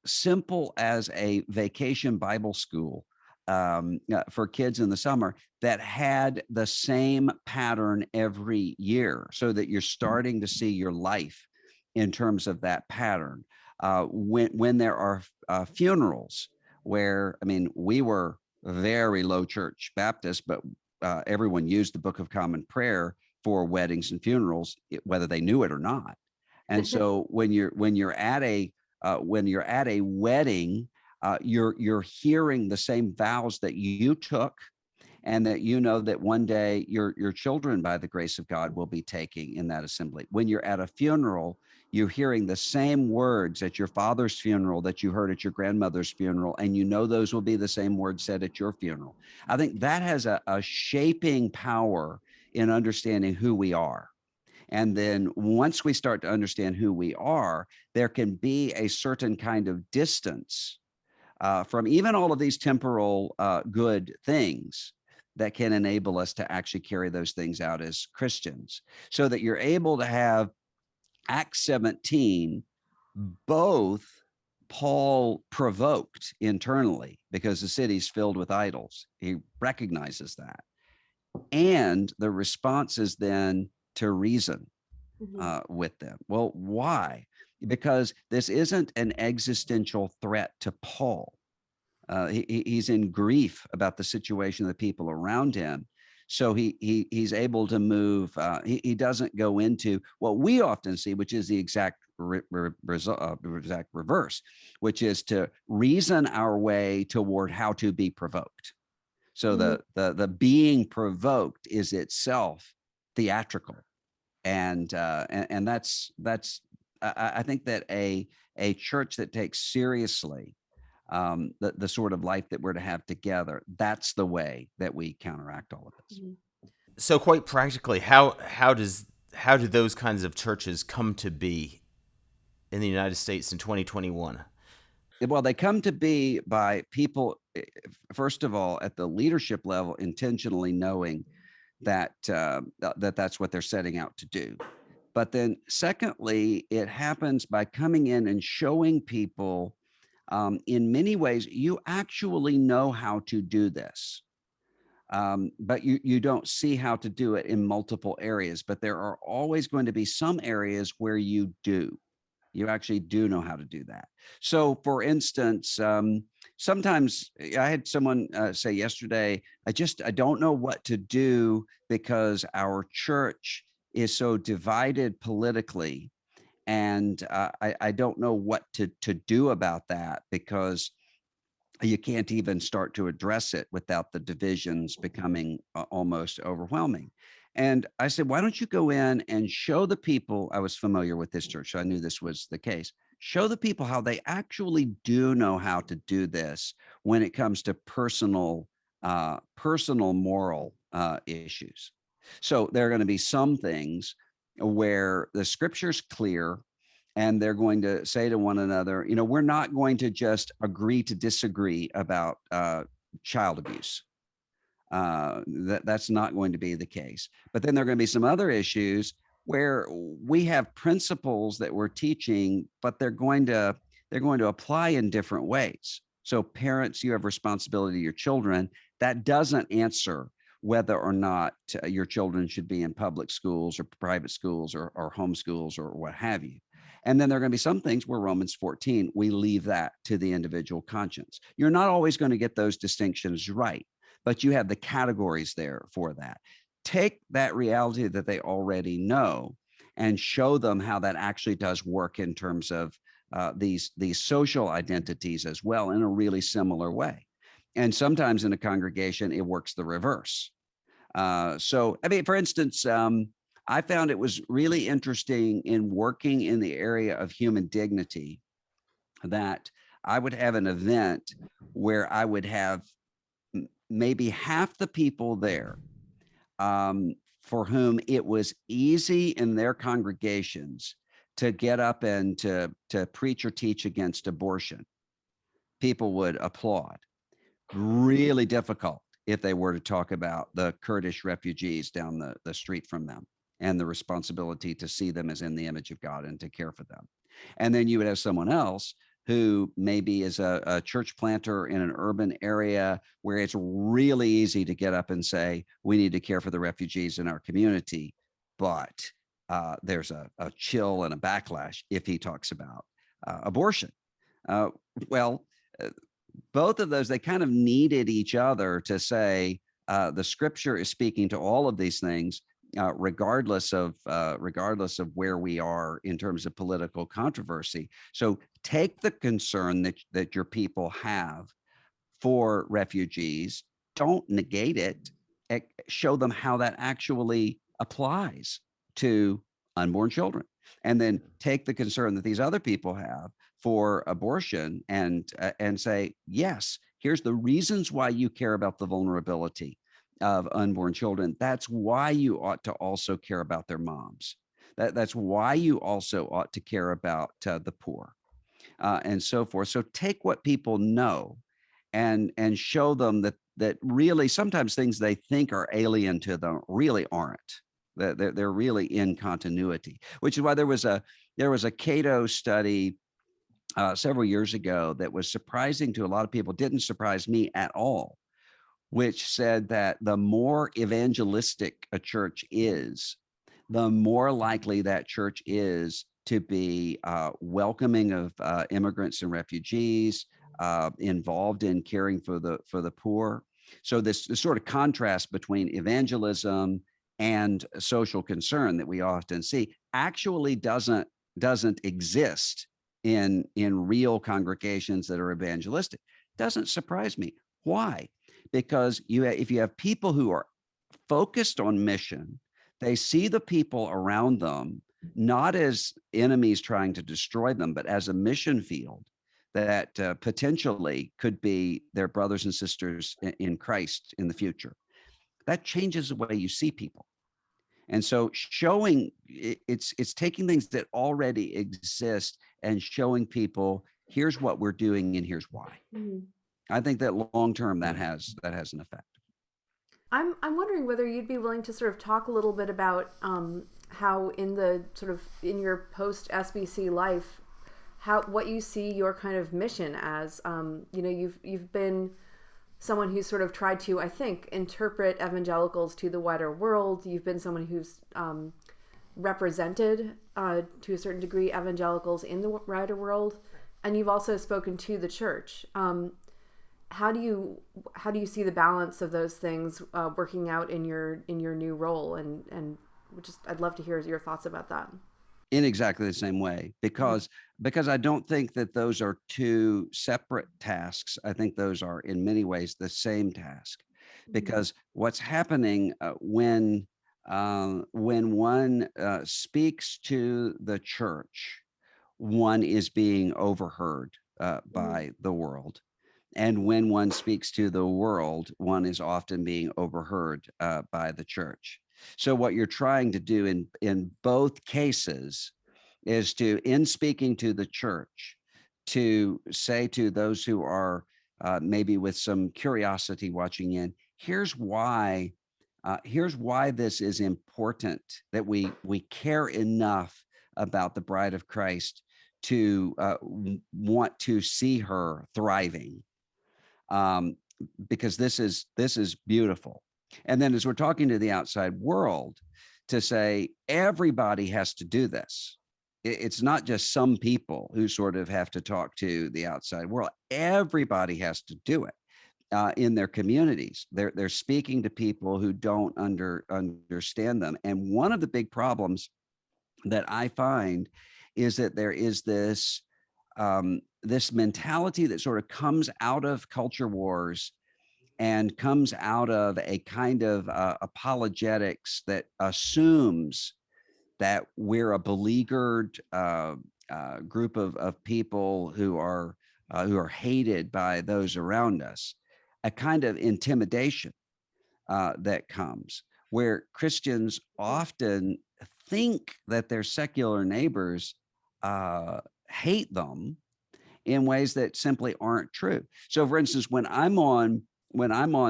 simple as a vacation Bible school for kids in the summer that had the same pattern every year, so that you're starting to see your life in terms of that pattern. When there are funerals, where, we were very low church Baptist, but everyone used the Book of Common Prayer for weddings and funerals, whether they knew it or not. And so when you're at a wedding, you're hearing the same vows that you took, and that that one day your children, by the grace of God, will be taking in that assembly. When you're at a funeral, you're hearing the same words at your father's funeral that you heard at your grandmother's funeral, and those will be the same words said at your funeral. I think that has a shaping power in understanding who we are. And then once we start to understand who we are, there can be a certain kind of distance from even all of these temporal good things that can enable us to actually carry those things out as Christians, so that you're able to have Acts 17, both Paul provoked internally because the city's filled with idols. He recognizes that. And the response is then to reason with them. Well, why? Because this isn't an existential threat to Paul. He's in grief about the situation of the people around him. So he's able to move. He doesn't go into what we often see, which is the exact reverse, which is to reason our way toward how to be provoked. So the being provoked is itself theatrical, and that's I think that a church that takes seriously the sort of life that we're to have together, that's the way that we counteract all of this. So quite practically, how do those kinds of churches come to be in the United States in 2021? Well, they come to be by people, first of all, at the leadership level, intentionally knowing that that's what they're setting out to do. But then secondly, it happens by coming in and showing people, in many ways, you actually know how to do this. But you don't see how to do it in multiple areas, but there are always going to be some areas where you do. You actually do know how to do that. So for instance, sometimes I had someone say yesterday, I don't know what to do because our church is so divided politically. And I don't know what to do about that, because you can't even start to address it without the divisions becoming almost overwhelming. And I said, why don't you go in and show the people? I was familiar with this church, so I knew this was the case. Show the people how they actually do know how to do this when it comes to personal moral issues. So there are going to be some things where the scripture's clear, and they're going to say to one another, we're not going to just agree to disagree about child abuse. That's not going to be the case. But then there are going to be some other issues where we have principles that we're teaching, but they're going to apply in different ways. So parents, you have responsibility to your children. That doesn't answer whether or not your children should be in public schools or private schools or homeschools or what have you. And then there are going to be some things where Romans 14, we leave that to the individual conscience. You're not always going to get those distinctions right, but you have the categories there for that. Take that reality that they already know and show them how that actually does work in terms of these social identities as well, in a really similar way. And sometimes in a congregation, it works the reverse. So, I mean, for instance, I found it was really interesting in working in the area of human dignity that I would have an event where I would have maybe half the people there for whom it was easy in their congregations to get up and to preach or teach against abortion. People would applaud. Really difficult if they were to talk about the Kurdish refugees down the street from them and the responsibility to see them as in the image of God and to care for them. And then you would have someone else who maybe is a church planter in an urban area where it's really easy to get up and say, we need to care for the refugees in our community. But there's a chill and a backlash if he talks about abortion. Both of those, they kind of needed each other to say the scripture is speaking to all of these things, regardless of where we are in terms of political controversy. So take the concern that your people have for refugees, don't negate it, show them how that actually applies to unborn children, and then take the concern that these other people have for abortion and say, yes, here's the reasons why you care about the vulnerability of unborn children. That's why you ought to also care about their moms. That's why you also ought to care about the poor and so forth. So take what people know and show them that really sometimes things they think are alien to them really aren't. They're really in continuity, which is why there was a Cato study several years ago that was surprising to a lot of people, didn't surprise me at all, which said that the more evangelistic a church is, the more likely that church is to be welcoming of immigrants and refugees, involved in caring for the poor. So this sort of contrast between evangelism and social concern that we often see actually doesn't exist in real congregations that are evangelistic. Doesn't surprise me. Why? Because if you have people who are focused on mission, they see the people around them not as enemies trying to destroy them, but as a mission field that potentially could be their brothers and sisters in Christ in the future. That changes the way you see people. And so showing it's taking things that already exist and showing people, here's what we're doing and here's why. Mm-hmm. I think that long term that has an effect. I'm wondering whether you'd be willing to sort of talk a little bit about how in the sort of in your post SBC life, what you see your kind of mission as. You've been someone who's sort of tried to, I think, interpret evangelicals to the wider world. You've been someone who's represented, to a certain degree, evangelicals in the wider world. And you've also spoken to the church. how do you see the balance of those things working out in your new role? And just I'd love to hear your thoughts about that. In exactly the same way, because I don't think that those are two separate tasks. I think those are in many ways the same task, because what's happening when one speaks to the church, one is being overheard by the world. And when one speaks to the world, one is often being overheard by the church. So what you're trying to do in both cases is to, in speaking to the church, to say to those who are maybe with some curiosity watching in, here's why this is important, that we care enough about the bride of Christ to want to see her thriving, because this is beautiful. And then as we're talking to the outside world, to say everybody has to do this. It's not just some people who sort of have to talk to the outside world. Everybody has to do it in their communities. They're speaking to people who don't understand them. And one of the big problems that I find is that there is this this mentality that sort of comes out of culture wars and comes out of a kind of apologetics that assumes that we're a beleaguered group of people who are hated by those around us, a kind of intimidation that comes, where Christians often think that their secular neighbors hate them in ways that simply aren't true. So, for instance, when I'm on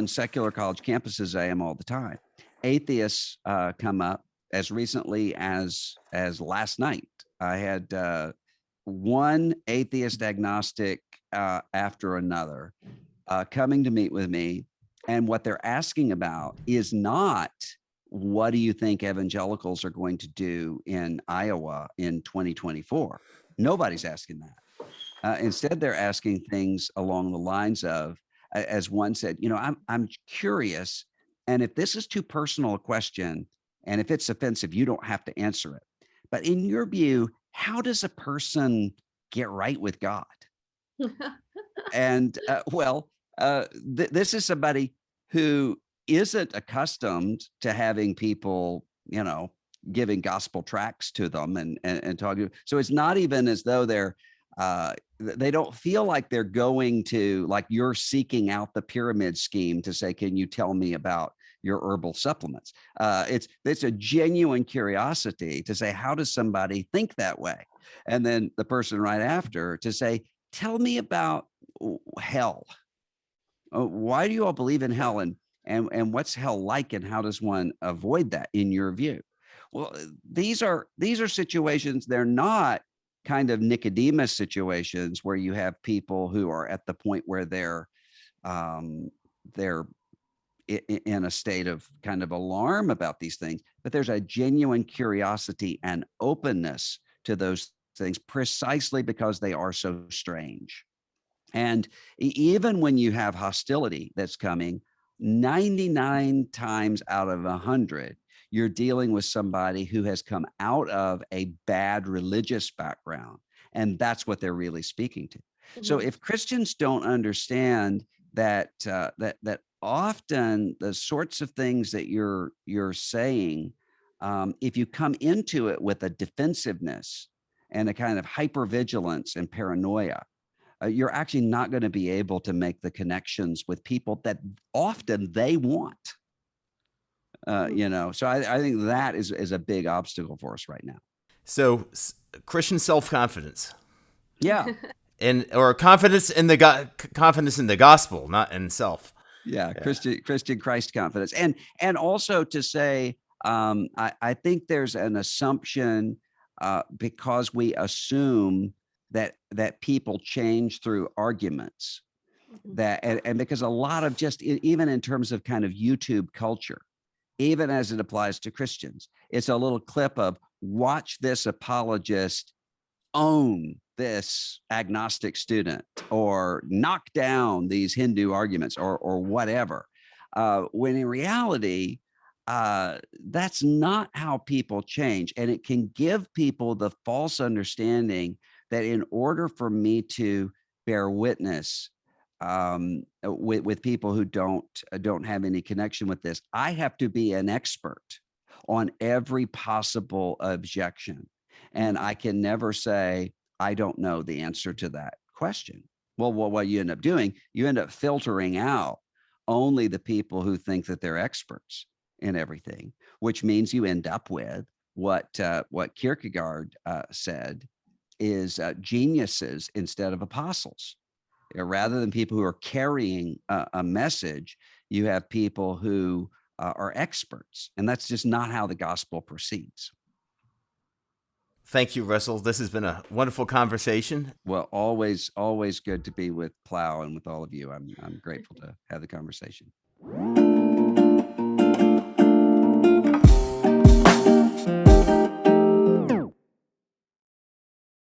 secular college campuses, I am all the time, atheists come up. As recently as last night, I had one atheist agnostic after another coming to meet with me, and what they're asking about is not, what do you think evangelicals are going to do in Iowa in 2024? Nobody's asking that. Instead, they're asking things along the lines of, as one said, I'm curious, and if this is too personal a question, and if it's offensive, you don't have to answer it. But in your view, how does a person get right with God? And this is somebody who isn't accustomed to having people, giving gospel tracts to them and talking. So it's not even as though they don't feel like they're going to, like, you're seeking out the pyramid scheme to say, can you tell me about your herbal supplements? It's a genuine curiosity to say, how does somebody think that way? And then the person right after to say, tell me about hell. Why do you all believe in hell, and what's hell like, and how does one avoid that in your view? Well, these are situations. They're not kind of Nicodemus situations where you have people who are at the point where they're in a state of kind of alarm about these things, but there's a genuine curiosity and openness to those things, precisely because they are so strange. And even when you have hostility that's coming, 99 times out of 100, you're dealing with somebody who has come out of a bad religious background, and that's what they're really speaking to. So if Christians don't understand that that often the sorts of things that you're saying, if you come into it with a defensiveness and a kind of hypervigilance and paranoia, you're actually not going to be able to make the connections with people that often they want. So I think that is a big obstacle for us right now. So Christian self-confidence. Yeah. Or confidence in the gospel, not in self. Yeah. Christian Christ confidence. And also to say, I think there's an assumption because we assume that people change through arguments, and because a lot of, just even in terms of kind of YouTube culture, even as it applies to Christians, it's a little clip of, watch this apologist own this agnostic student or knock down these Hindu arguments or whatever. When in reality, that's not how people change. And it can give people the false understanding that in order for me to bear witness with people who don't have any connection with this, I have to be an expert on every possible objection. And I can never say, I don't know the answer to that question. Well, what you end up doing, you end up filtering out only the people who think that they're experts in everything, which means you end up with what Kierkegaard said is geniuses instead of apostles. Rather than people who are carrying a message, you have people who are experts, and that's just not how the gospel proceeds. Thank you, Russell. This has been a wonderful conversation. Well, always good to be with Plough and with all of you. I'm grateful to have the conversation.